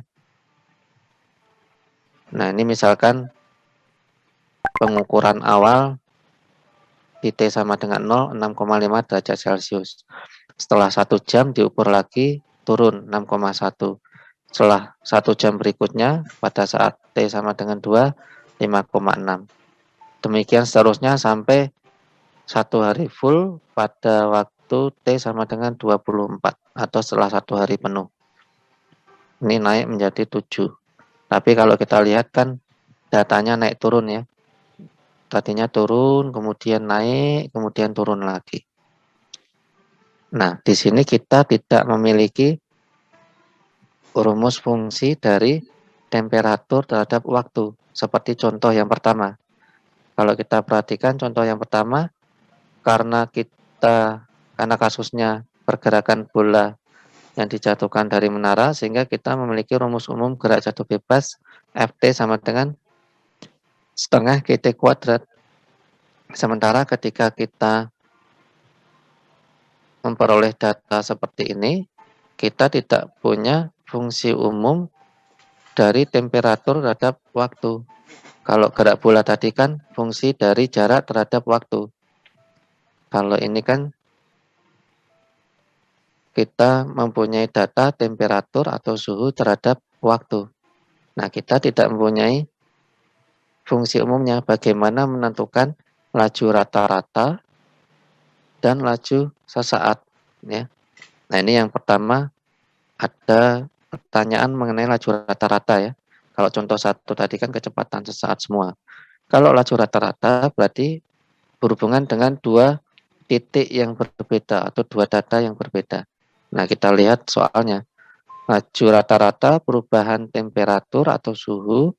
Nah, ini misalkan pengukuran awal di T sama dengan 0, 6,5 derajat Celcius. Setelah 1 jam diukur lagi, turun 6,1. Setelah 1 jam berikutnya, pada saat T sama dengan 2, 5,6. Demikian seterusnya sampai 1 hari full pada waktu T sama dengan 24 atau setelah 1 hari penuh. Ini naik menjadi 7. Tapi kalau kita lihat kan datanya naik turun ya. Tadinya turun, kemudian naik, kemudian turun lagi. Nah, di sini kita tidak memiliki rumus fungsi dari temperatur terhadap waktu. Seperti contoh yang pertama. Kalau kita perhatikan contoh yang pertama, karena kasusnya pergerakan bola yang dijatuhkan dari menara, sehingga kita memiliki rumus umum gerak jatuh bebas Ft sama dengan setengah GT kuadrat. Sementara ketika kita memperoleh data seperti ini, kita tidak punya fungsi umum dari temperatur terhadap waktu. Kalau gerak bola tadi kan fungsi dari jarak terhadap waktu. Kalau ini kan kita mempunyai data temperatur atau suhu terhadap waktu. Nah, kita tidak mempunyai fungsi umumnya bagaimana menentukan laju rata-rata dan laju sesaat. Ya. Nah, ini yang pertama, ada pertanyaan mengenai laju rata-rata ya. Kalau contoh satu tadi kan kecepatan sesaat semua. Kalau laju rata-rata berarti berhubungan dengan dua titik yang berbeda atau dua data yang berbeda. Nah, kita lihat soalnya. Laju rata-rata perubahan temperatur atau suhu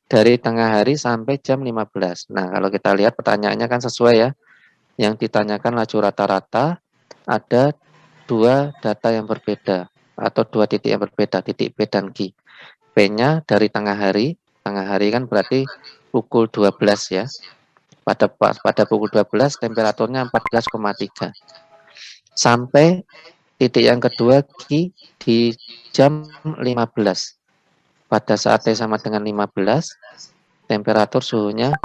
dari tengah hari sampai jam 15. Nah, kalau kita lihat pertanyaannya kan sesuai ya. Yang ditanyakan laju rata-rata ada dua data yang berbeda atau dua titik yang berbeda, titik P dan Q. P-nya dari tengah hari kan berarti pukul 12 ya. Pada pukul 12 temperaturnya 14,3. Sampai titik yang kedua Q di jam 15. Pada saat T sama dengan 15, temperatur suhunya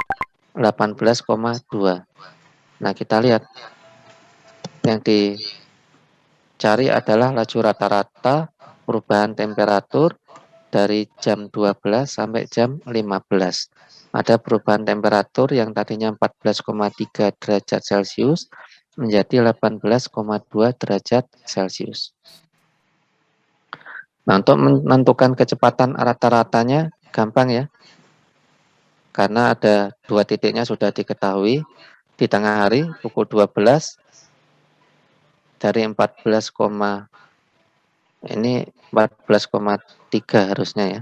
18,2. Nah, kita lihat yang dicari adalah laju rata-rata perubahan temperatur dari jam 12 sampai jam 15. Ada perubahan temperatur yang tadinya 14,3 derajat Celcius menjadi 18,2 derajat Celcius. Nah, untuk menentukan kecepatan rata-ratanya gampang ya. Karena ada dua titiknya sudah diketahui. Di tengah hari pukul 12 dari 14, ini 14,3 harusnya ya.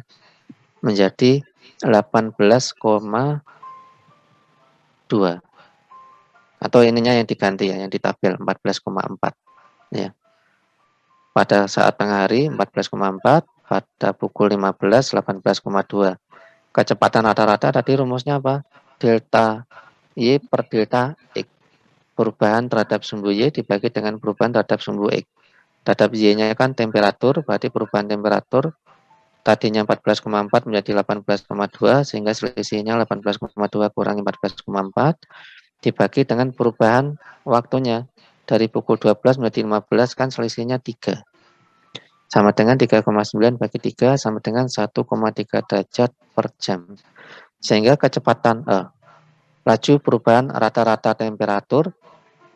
Menjadi 18,2. Atau ininya yang diganti ya, yang ditabel 14,4 ya. Pada saat tengah hari 14,4, pada pukul 15 18,2. Kecepatan rata-rata tadi rumusnya apa? Delta Y per delta X. Perubahan terhadap sumbu Y dibagi dengan perubahan terhadap sumbu X. Terhadap Y-nya kan temperatur, berarti perubahan temperatur tadinya 14,4 menjadi 18,2, sehingga selisihnya 18,2 kurangi 14,4 dibagi dengan perubahan waktunya dari pukul 12 menjadi 15, kan selisihnya 3. Sama dengan 3,9 bagi 3 sama dengan 1,3 derajat per jam. Sehingga kecepatan laju perubahan rata-rata temperatur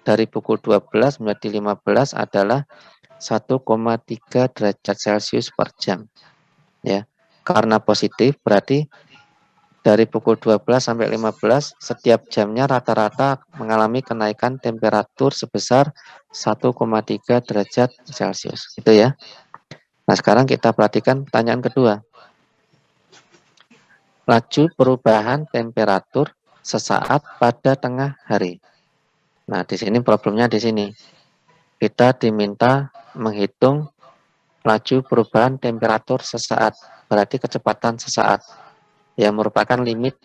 dari pukul 12 menjadi 15 adalah 1,3 derajat Celcius per jam. Ya. Karena positif berarti dari pukul 12 sampai 15 setiap jamnya rata-rata mengalami kenaikan temperatur sebesar 1,3 derajat Celcius. Gitu ya. Nah, sekarang kita perhatikan pertanyaan kedua. Laju perubahan temperatur sesaat pada tengah hari. Nah, di sini problemnya di sini. Kita diminta menghitung laju perubahan temperatur sesaat, berarti kecepatan sesaat, yang merupakan limit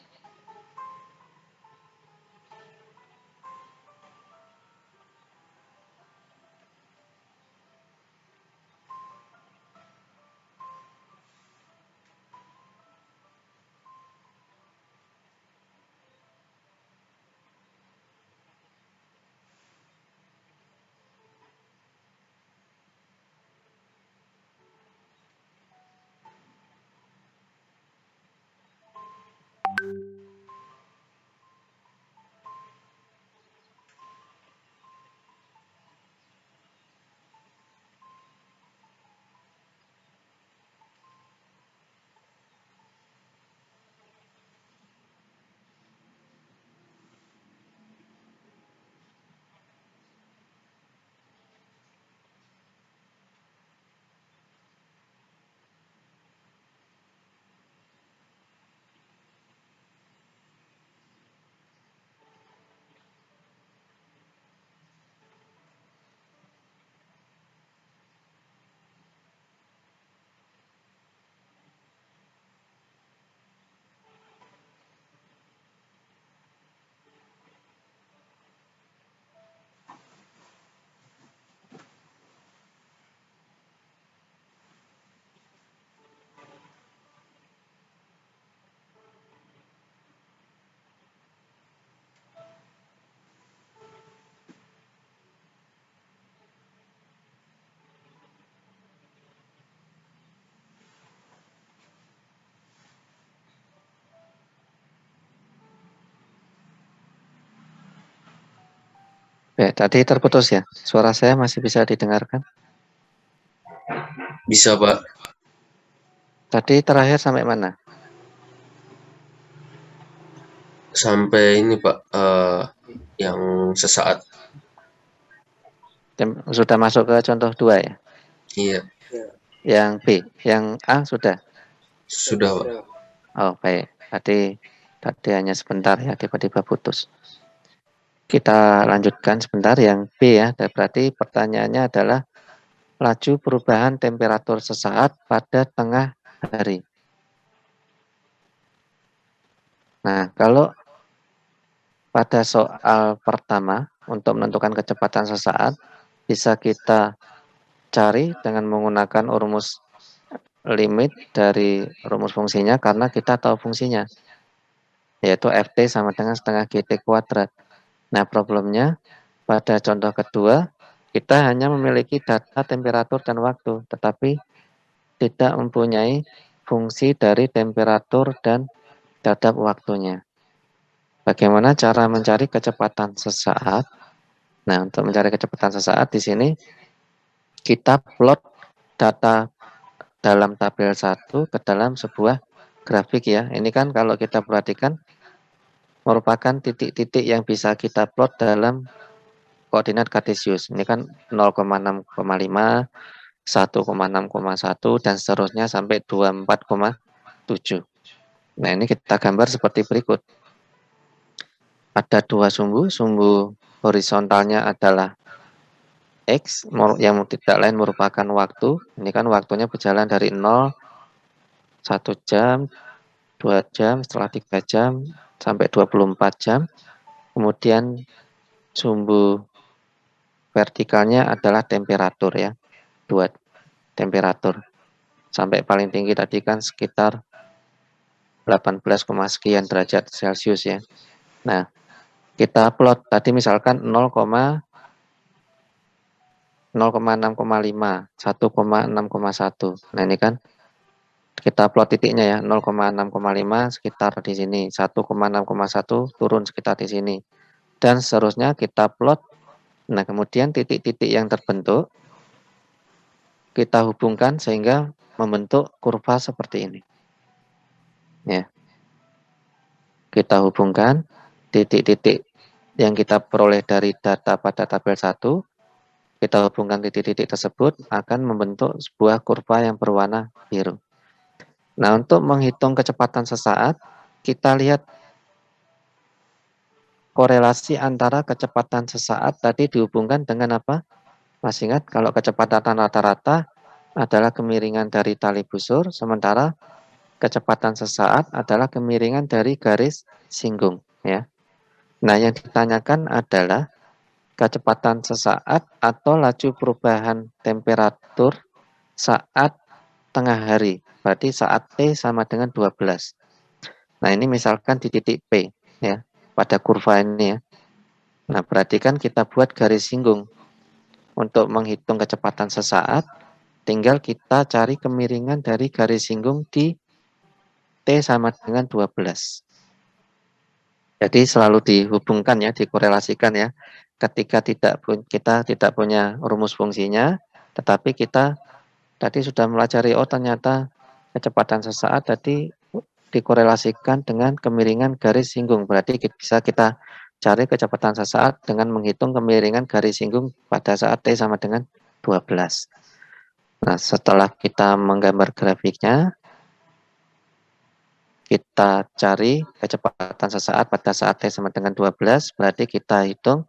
tadi terputus ya. Suara saya masih bisa didengarkan. Bisa, Pak. Tadi terakhir sampai mana? Sampai ini, Pak, yang sesaat. Sudah masuk ke contoh 2 ya? Iya, Yang B, yang A sudah? sudah, Pak. Oh, baik. Tadi hanya sebentar ya, tiba-tiba putus. Kita lanjutkan sebentar yang B ya. Berarti pertanyaannya adalah laju perubahan temperatur sesaat pada tengah hari. Nah, kalau pada soal pertama untuk menentukan kecepatan sesaat bisa kita cari dengan menggunakan rumus limit dari rumus fungsinya karena kita tahu fungsinya, yaitu Ft sama dengan setengah GT kuadrat. Nah, problemnya pada contoh kedua, kita hanya memiliki data temperatur dan waktu, tetapi tidak mempunyai fungsi dari temperatur dan terhadap waktunya. Bagaimana cara mencari kecepatan sesaat? Nah, untuk mencari kecepatan sesaat di sini kita plot data dalam tabel 1 ke dalam sebuah grafik ya. Ini kan kalau kita perhatikan merupakan titik-titik yang bisa kita plot dalam koordinat kartesius. Ini kan 0,6,5, 1,6,1 dan seterusnya sampai 24,7. Nah, ini kita gambar seperti berikut. Ada dua sumbu horizontalnya adalah X yang tidak lain merupakan waktu. Ini kan waktunya berjalan dari 0, 1 jam, 2 jam, setelah 3 jam, sampai 24 jam. Kemudian sumbu vertikalnya adalah temperatur ya, 2 temperatur. Sampai paling tinggi tadi kan sekitar 18, sekian derajat Celcius ya. Nah, kita plot tadi misalkan 0,6,5, 1,6,1. Nah, ini kan kita plot titiknya ya, 0,6,5 sekitar di sini, 1,6,1 turun sekitar di sini. Dan seterusnya kita plot. Nah, kemudian titik-titik yang terbentuk kita hubungkan sehingga membentuk kurva seperti ini. Ya. Kita hubungkan titik-titik yang kita peroleh dari data pada tabel 1, kita hubungkan titik-titik tersebut akan membentuk sebuah kurva yang berwarna biru. Nah, untuk menghitung kecepatan sesaat, kita lihat korelasi antara kecepatan sesaat tadi dihubungkan dengan apa? Masih ingat kalau kecepatan rata-rata adalah kemiringan dari tali busur, sementara kecepatan sesaat adalah kemiringan dari garis singgung. Ya. Nah, yang ditanyakan adalah kecepatan sesaat atau laju perubahan temperatur saat tengah hari. Berarti saat T sama dengan 12. Nah, ini misalkan di titik P ya, pada kurva ini ya. Nah, berarti kan kita buat garis singgung. Untuk menghitung kecepatan sesaat, tinggal kita cari kemiringan dari garis singgung di T sama dengan 12. Jadi selalu dihubungkan ya, dikorelasikan ya. Ketika kita tidak punya rumus fungsinya, tetapi kita tadi sudah melajari, oh ternyata kecepatan sesaat tadi dikorelasikan dengan kemiringan garis singgung. Berarti bisa kita cari kecepatan sesaat dengan menghitung kemiringan garis singgung pada saat T sama dengan 12. Nah, setelah kita menggambar grafiknya, kita cari kecepatan sesaat pada saat T sama dengan 12, berarti kita hitung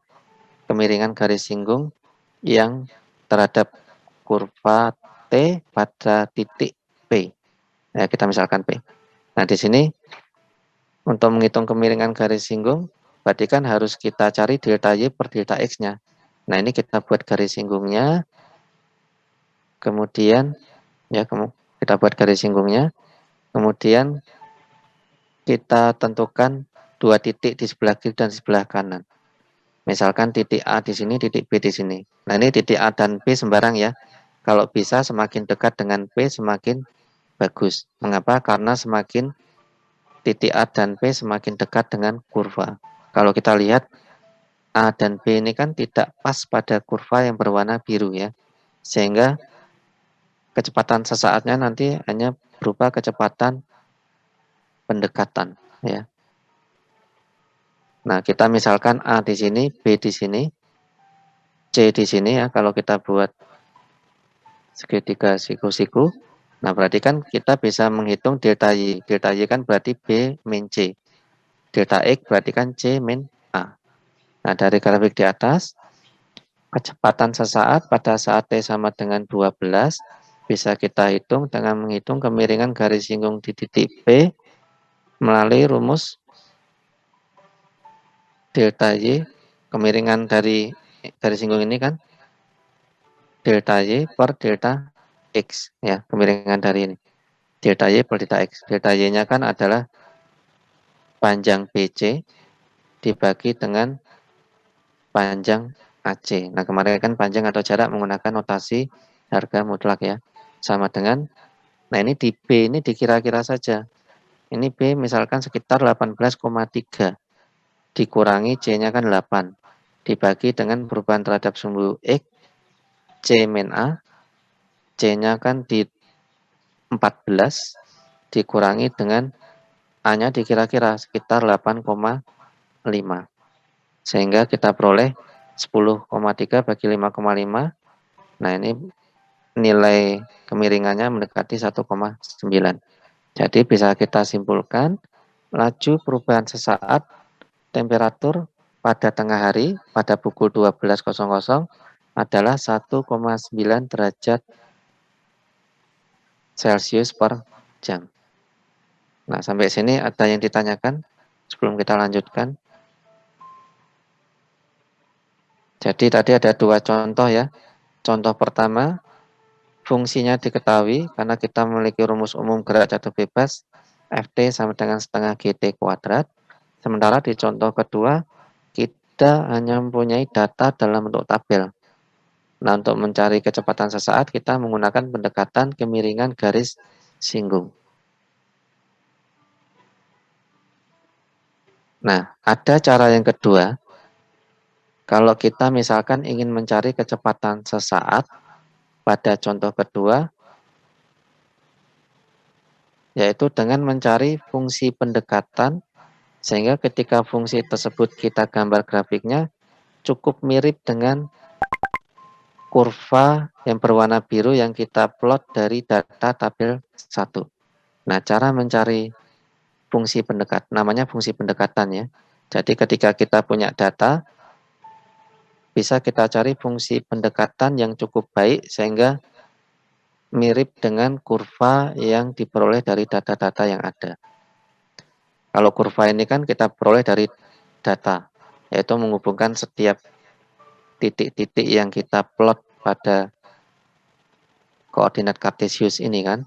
kemiringan garis singgung yang terhadap kurva T pada titik P. Ya, kita misalkan P. Nah, di sini untuk menghitung kemiringan garis singgung, berarti kan harus kita cari delta Y per delta X-nya. Nah, ini kita buat garis singgungnya, kemudian ya kita buat garis singgungnya, kemudian kita tentukan dua titik di sebelah kiri dan sebelah kanan. Misalkan titik A di sini, titik B di sini. Nah, ini titik A dan B sembarang ya. Kalau bisa semakin dekat dengan P semakin bagus. Mengapa? Karena semakin titik A dan B semakin dekat dengan kurva. Kalau kita lihat A dan B ini kan tidak pas pada kurva yang berwarna biru ya. Sehingga kecepatan sesaatnya nanti hanya berupa kecepatan pendekatan ya. Nah, kita misalkan A di sini, B di sini, C di sini ya. Kalau kita buat segitiga siku-siku, nah berarti kan kita bisa menghitung delta Y. Delta Y kan berarti B min C. Delta X berarti kan C min A. Nah, dari grafik di atas, kecepatan sesaat pada saat T sama dengan 12 bisa kita hitung dengan menghitung kemiringan garis singgung di titik P melalui rumus delta Y. Kemiringan dari garis singgung ini kan delta Y per delta X ya, kemiringan dari ini. Delta Y per delta X. Delta Y-nya kan adalah panjang BC dibagi dengan panjang AC. Nah, kemarin kan panjang atau jarak menggunakan notasi harga mutlak ya. Sama dengan Nah, ini di B ini dikira-kira saja. Ini B misalkan sekitar 18,3. Dikurangi C-nya kan 8. Dibagi dengan perubahan terhadap sumbu X, C min A. C-nya kan di 14. Dikurangi dengan A-nya dikira-kira sekitar 8,5. Sehingga kita peroleh 10,3 bagi 5,5. Nah, ini nilai kemiringannya mendekati 1,9. Jadi bisa kita simpulkan laju perubahan sesaat temperatur pada tengah hari pada pukul 12.00 adalah 1,9 derajat Celcius per jam. Nah, sampai sini ada yang ditanyakan sebelum kita lanjutkan? Jadi tadi ada dua contoh ya. Contoh pertama, fungsinya diketahui karena kita memiliki rumus umum gerak jatuh bebas Ft sama dengan setengah GT kuadrat. Sementara di contoh kedua, kita hanya mempunyai data dalam bentuk tabel. Nah, untuk mencari kecepatan sesaat, kita menggunakan pendekatan kemiringan garis singgung. Nah, ada cara yang kedua. Kalau kita misalkan ingin mencari kecepatan sesaat, pada contoh kedua, yaitu dengan mencari fungsi pendekatan, sehingga ketika fungsi tersebut kita gambar grafiknya, cukup mirip dengan kurva yang berwarna biru yang kita plot dari data tabel 1. Nah, cara mencari fungsi pendekat, namanya fungsi pendekatan ya. Jadi ketika kita punya data, bisa kita cari fungsi pendekatan yang cukup baik sehingga mirip dengan kurva yang diperoleh dari data-data yang ada. Kalau kurva ini kan kita peroleh dari data, yaitu menghubungkan setiap titik-titik yang kita plot pada koordinat kartesius ini kan.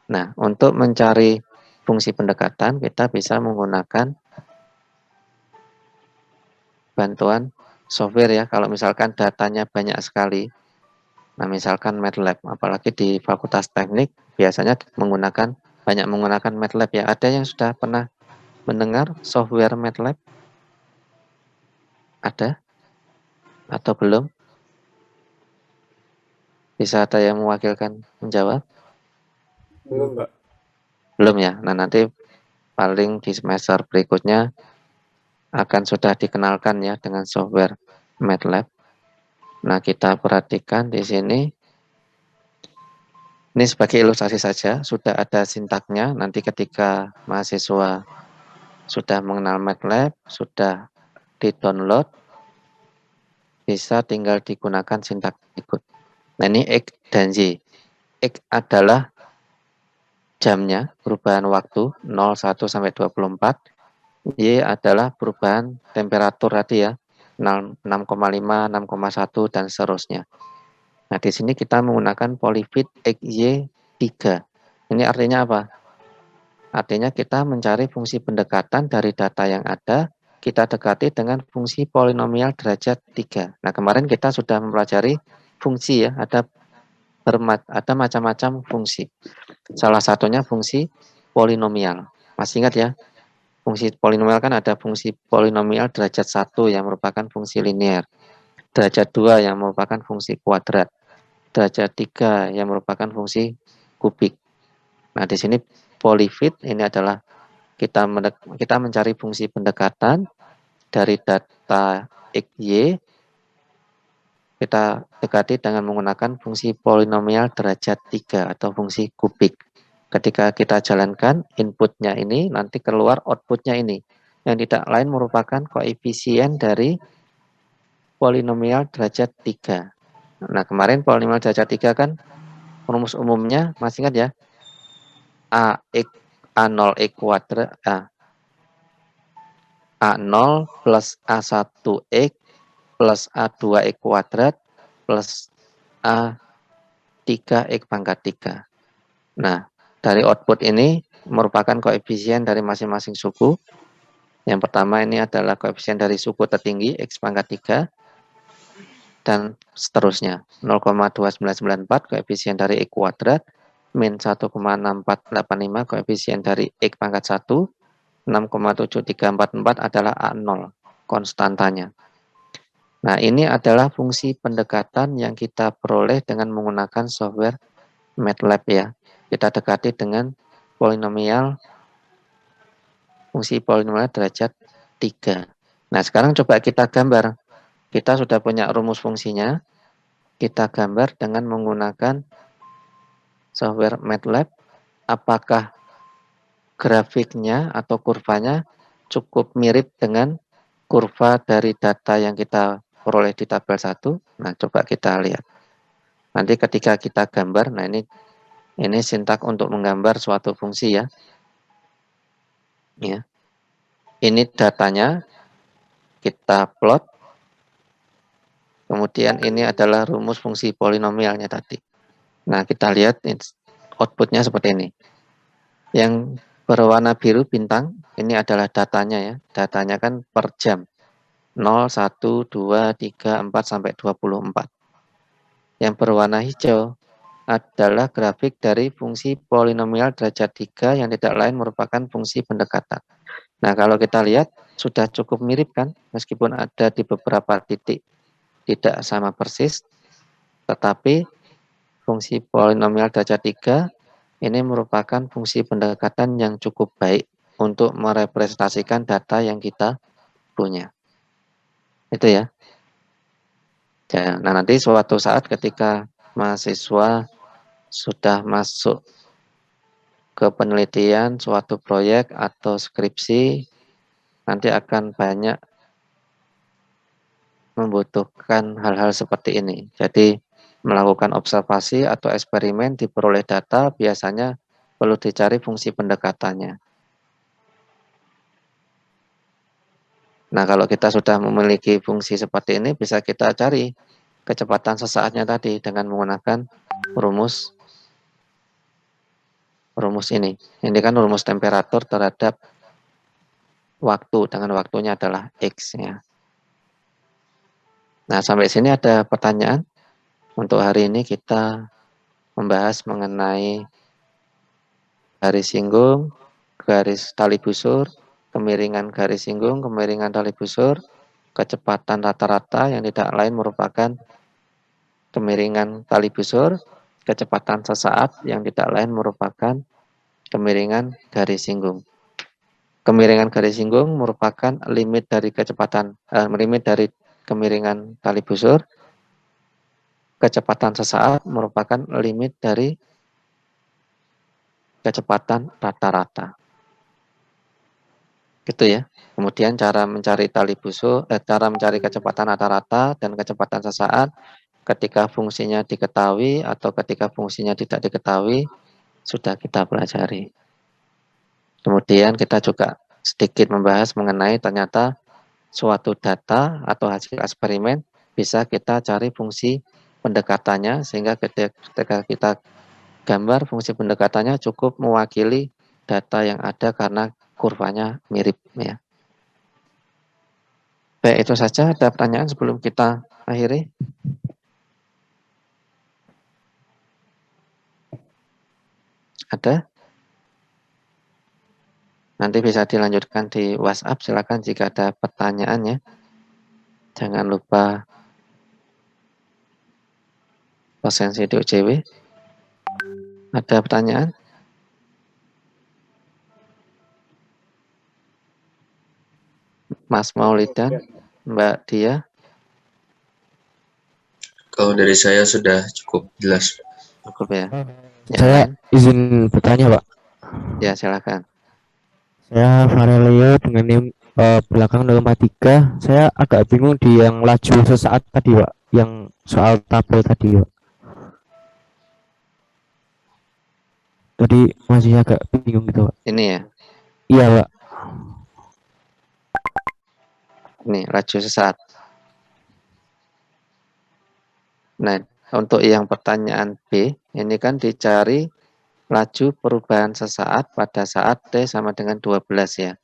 Nah, untuk mencari fungsi pendekatan, kita bisa menggunakan bantuan software ya. Kalau misalkan datanya banyak sekali, nah misalkan MATLAB, apalagi di Fakultas Teknik, biasanya banyak menggunakan MATLAB ya. Ada yang sudah pernah mendengar software MATLAB? Ada? Atau belum? Bisa ada yang mewakilkan menjawab? Belum, Pak. Belum ya? Nah, nanti paling di semester berikutnya akan sudah dikenalkan ya dengan software MATLAB. Nah, kita perhatikan di sini. Ini sebagai ilustrasi saja, sudah ada sintaknya. Nanti ketika mahasiswa sudah mengenal MATLAB, sudah di-download, bisa tinggal digunakan sintak berikut. Nah, ini X dan Y. X adalah jamnya, perubahan waktu 01 sampai 24. Y adalah perubahan temperatur tadi ya, 6,5, 6,1 dan seterusnya. Nah, di sini kita menggunakan polyfit XY3. Ini artinya apa? Artinya kita mencari fungsi pendekatan dari data yang ada, kita dekati dengan fungsi polinomial derajat 3. Nah, kemarin kita sudah mempelajari fungsi ya, ada macam-macam fungsi. Salah satunya fungsi polinomial. Masih ingat ya? Fungsi polinomial kan ada fungsi polinomial derajat 1 yang merupakan fungsi linear. Derajat 2 yang merupakan fungsi kuadrat. Derajat 3 yang merupakan fungsi kubik. Nah, di sini polyfit ini adalah kita mencari fungsi pendekatan dari data XY, kita dekati dengan menggunakan fungsi polinomial derajat 3 atau fungsi kubik. Ketika kita jalankan inputnya ini, nanti keluar outputnya ini, yang tidak lain merupakan koefisien dari polinomial derajat 3. Nah, kemarin polinomial derajat 3 kan rumus umumnya, masih ingat ya? A0 kuadrat, A0 plus A1X plus A2X kuadrat plus A3X pangkat 3. Nah, dari output ini merupakan koefisien dari masing-masing suku. Yang pertama ini adalah koefisien dari suku tertinggi X pangkat 3 dan seterusnya. 0,2994 koefisien dari X kuadrat, min 1,6485 koefisien dari X pangkat 1, 6,7344 adalah A0, konstantanya. Nah, ini adalah fungsi pendekatan yang kita peroleh dengan menggunakan software MATLAB ya. Kita dekati dengan polinomial, fungsi polinomial derajat 3. Nah, sekarang coba kita gambar. Kita sudah punya rumus fungsinya. Kita gambar dengan menggunakan software MATLAB. Apakah grafiknya atau kurvanya cukup mirip dengan kurva dari data yang kita peroleh di tabel 1. Nah, coba kita lihat. Nanti ketika kita gambar, nah ini sintak untuk menggambar suatu fungsi ya. Ya. Ini datanya kita plot. Kemudian ini adalah rumus fungsi polinomialnya tadi. Nah, kita lihat outputnya seperti ini. Yang berwarna biru bintang, ini adalah datanya ya. Datanya kan per jam. 0, 1, 2, 3, 4, sampai 24. Yang berwarna hijau adalah grafik dari fungsi polinomial derajat 3 yang tidak lain merupakan fungsi pendekatan. Nah, kalau kita lihat sudah cukup mirip kan, meskipun ada di beberapa titik tidak sama persis, tetapi fungsi polinomial derajat 3 ini merupakan fungsi pendekatan yang cukup baik untuk merepresentasikan data yang kita punya. Itu ya. Nah, nanti suatu saat ketika mahasiswa sudah masuk ke penelitian suatu proyek atau skripsi, nanti akan banyak membutuhkan hal-hal seperti ini. Jadi, melakukan observasi atau eksperimen diperoleh data, biasanya perlu dicari fungsi pendekatannya. Nah, kalau kita sudah memiliki fungsi seperti ini, bisa kita cari kecepatan sesaatnya tadi dengan menggunakan rumus ini. Ini kan rumus temperatur terhadap waktu, dengan waktunya adalah X ya. Nah, sampai sini ada pertanyaan. Untuk hari ini kita membahas mengenai garis singgung, garis tali busur, kemiringan garis singgung, kemiringan tali busur, kecepatan rata-rata yang tidak lain merupakan kemiringan tali busur, kecepatan sesaat yang tidak lain merupakan kemiringan garis singgung. Kemiringan garis singgung merupakan limit dari kemiringan tali busur. Kecepatan sesaat merupakan limit dari kecepatan rata-rata. Gitu ya. Kemudian cara mencari cara mencari kecepatan rata-rata dan kecepatan sesaat ketika fungsinya diketahui atau ketika fungsinya tidak diketahui sudah kita pelajari. Kemudian kita juga sedikit membahas mengenai ternyata suatu data atau hasil eksperimen bisa kita cari fungsi pendekatannya sehingga ketika kita gambar fungsi pendekatannya cukup mewakili data yang ada karena kurvanya mirip ya. Baik, itu saja. Ada pertanyaan sebelum kita akhiri? Ada? Nanti bisa dilanjutkan di WhatsApp, silakan jika ada pertanyaannya. Jangan lupa presensi di UJW. Ada pertanyaan? Mas Maulidan, Mbak Dia? Kalau dari saya sudah cukup jelas. Cukup ya. Yang Saya lain? izin bertanya, Pak. Ya, silakan. Saya Farelio dengan NIM belakang 043. Saya agak bingung di yang laju sesaat tadi, Pak. Yang soal tabel tadi, Pak. Tadi masih agak bingung gitu, Pak. Ini ya. Iya, Pak. Ini laju sesaat. Nah, untuk yang pertanyaan B, ini kan dicari laju perubahan sesaat pada saat T sama dengan 12 ya.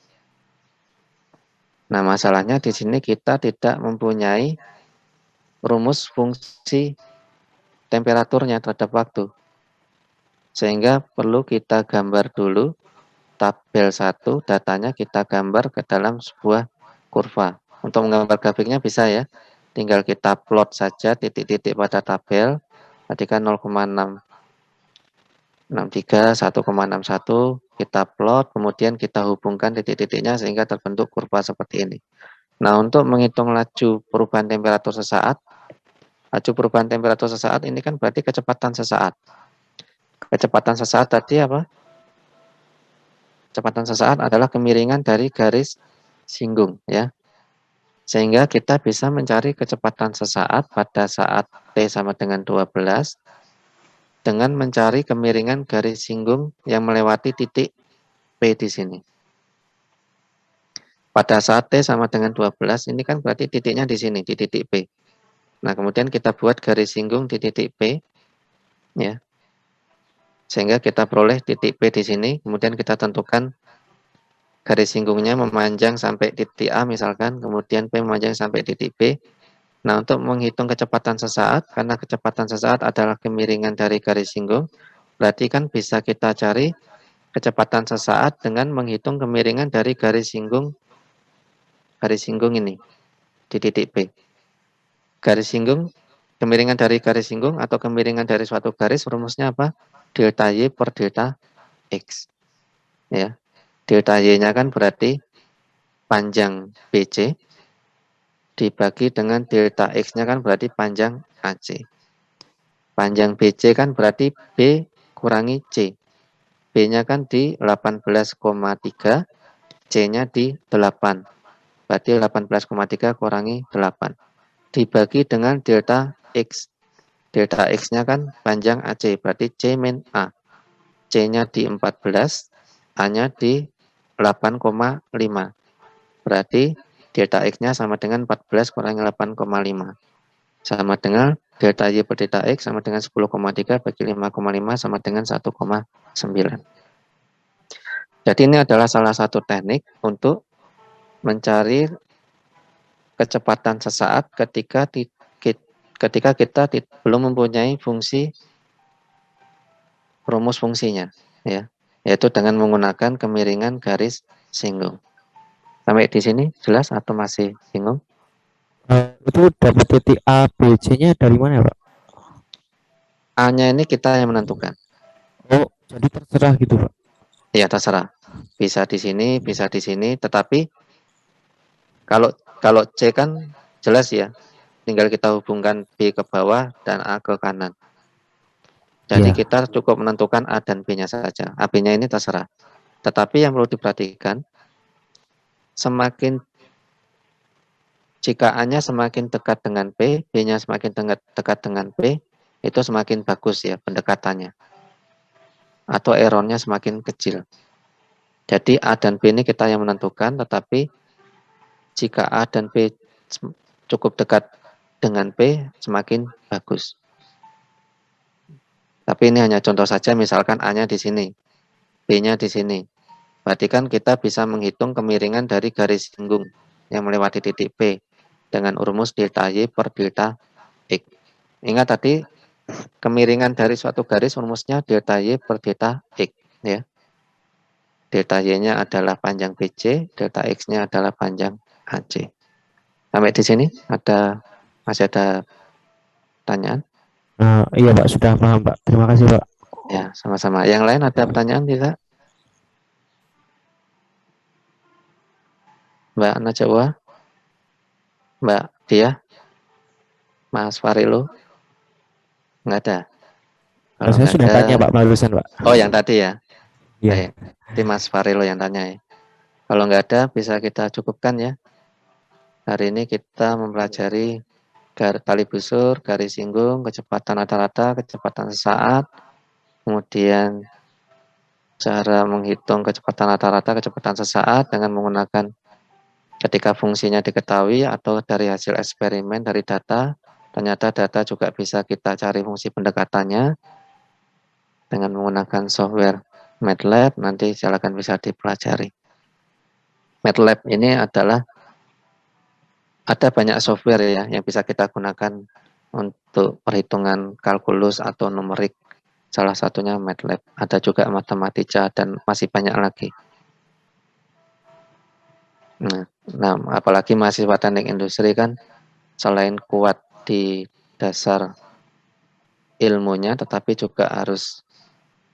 Nah, masalahnya di sini kita tidak mempunyai rumus fungsi temperaturnya terhadap waktu. Sehingga perlu kita gambar dulu tabel 1, datanya kita gambar ke dalam sebuah kurva. Untuk menggambar grafiknya bisa ya, tinggal kita plot saja titik-titik pada tabel, tadi kan 0,663, 1,61, kita plot, kemudian kita hubungkan titik-titiknya sehingga terbentuk kurva seperti ini. Nah, untuk menghitung laju perubahan temperatur sesaat, laju perubahan temperatur sesaat ini kan berarti kecepatan sesaat. Kecepatan sesaat tadi apa? Kecepatan sesaat adalah kemiringan dari garis singgung ya. Sehingga kita bisa mencari kecepatan sesaat pada saat T sama dengan 12 dengan mencari kemiringan garis singgung yang melewati titik P di sini. Pada saat T sama dengan 12 ini kan berarti titiknya di sini, di titik P. Nah, kemudian kita buat garis singgung di titik P ya. Sehingga kita peroleh titik P di sini, kemudian kita tentukan garis singgungnya memanjang sampai titik A misalkan, kemudian P memanjang sampai titik B. Nah, untuk menghitung kecepatan sesaat, karena kecepatan sesaat adalah kemiringan dari garis singgung, berarti kan bisa kita cari kecepatan sesaat dengan menghitung kemiringan dari garis singgung ini di titik B. Garis singgung, kemiringan dari garis singgung atau kemiringan dari suatu garis rumusnya apa? Delta Y per delta X. Ya. Delta Y-nya kan berarti panjang BC dibagi dengan delta X-nya kan berarti panjang AC. Panjang BC kan berarti B kurangi C. B-nya kan di 18,3, C-nya di 8. Berarti 18,3 kurangi 8. Dibagi dengan delta X. Delta X-nya kan panjang AC, berarti C min A. C-nya di 14, A-nya di 8,5. Berarti delta X-nya sama dengan 14 kurangi 8,5. Sama dengan delta Y per delta X sama dengan 10,3 bagi 5,5 sama dengan 1,9. Jadi ini adalah salah satu teknik untuk mencari kecepatan sesaat ketika kita belum mempunyai fungsi rumus fungsinya, ya, yaitu dengan menggunakan kemiringan garis singgung. Sampai di sini jelas atau masih bingung? Itu dapat titik A, B, C-nya dari mana ya, Pak? A-nya ini kita yang menentukan. Oh, jadi terserah gitu, Pak. Ya, terserah. Bisa di sini, bisa di sini, tetapi kalau C kan jelas ya, tinggal kita hubungkan B ke bawah dan A ke kanan. Jadi Iya. kita cukup menentukan A dan B-nya saja. AB-nya ini terserah. Tetapi yang perlu diperhatikan, jika A-nya semakin dekat dengan P, B-nya semakin dekat dengan P, itu semakin bagus ya pendekatannya. Atau errornya semakin kecil. Jadi A dan B ini kita yang menentukan, tetapi jika A dan B cukup dekat dengan P, semakin bagus. Tapi ini hanya contoh saja, misalkan A-nya di sini, B-nya di sini. Berarti kan kita bisa menghitung kemiringan dari garis singgung yang melewati titik P dengan rumus delta Y per delta X. Ingat tadi kemiringan dari suatu garis rumusnya delta Y per delta X ya. Delta Y-nya adalah panjang BC, delta X-nya adalah panjang AC. Sampai di sini masih ada pertanyaan? Iya, Pak, sudah paham, Pak. Terima kasih, Pak. Ya, sama-sama. Yang lain ada pertanyaan tidak? Mbak Najwa? Mbak Dia? Mas Farilo? Enggak ada? Kalau Saya enggak sudah ada, tanya, Pak, barusan, Pak. oh yang tadi ya? Iya. Baik, itu Mas Farilo yang tanya ya. Kalau enggak ada, bisa kita cukupkan ya. Hari ini kita mempelajari tali busur, garis singgung, kecepatan rata-rata, kecepatan sesaat, kemudian cara menghitung kecepatan rata-rata, kecepatan sesaat dengan menggunakan ketika fungsinya diketahui atau dari hasil eksperimen dari data, ternyata data juga bisa kita cari fungsi pendekatannya dengan menggunakan software MATLAB, nanti silakan bisa dipelajari. MATLAB ini ada banyak software ya yang bisa kita gunakan untuk perhitungan kalkulus atau numerik Salah satunya MATLAB. Ada juga Matematica dan masih banyak lagi. Nah, apalagi mahasiswa teknik industri kan selain kuat di dasar ilmunya, tetapi juga harus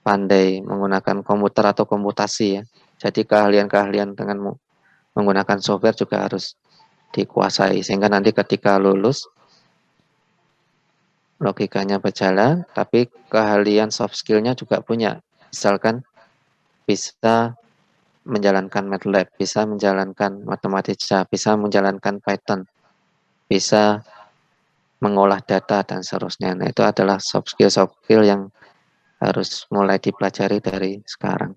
pandai menggunakan komputer atau komputasi ya. Jadi keahlian-keahlian dengan menggunakan software juga harus dikuasai sehingga nanti ketika lulus logikanya berjalan, tapi keahlian soft skill-nya juga punya. Misalkan bisa menjalankan MATLAB, bisa menjalankan Matematica, bisa menjalankan Python, bisa mengolah data dan seterusnya. Nah, itu adalah soft skill yang harus mulai dipelajari dari sekarang.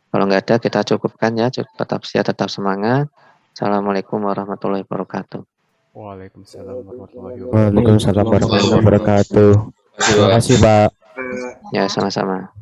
Kalau nggak ada, kita cukupkan ya. Tetap sehat, tetap semangat. Assalamualaikum warahmatullahi wabarakatuh. Waalaikumsalam warahmatullahi wabarakatuh. Waalaikumsalam warahmatullahi wabarakatuh. Terima kasih, Terima Pak. kasih Pak. Ya, sama-sama.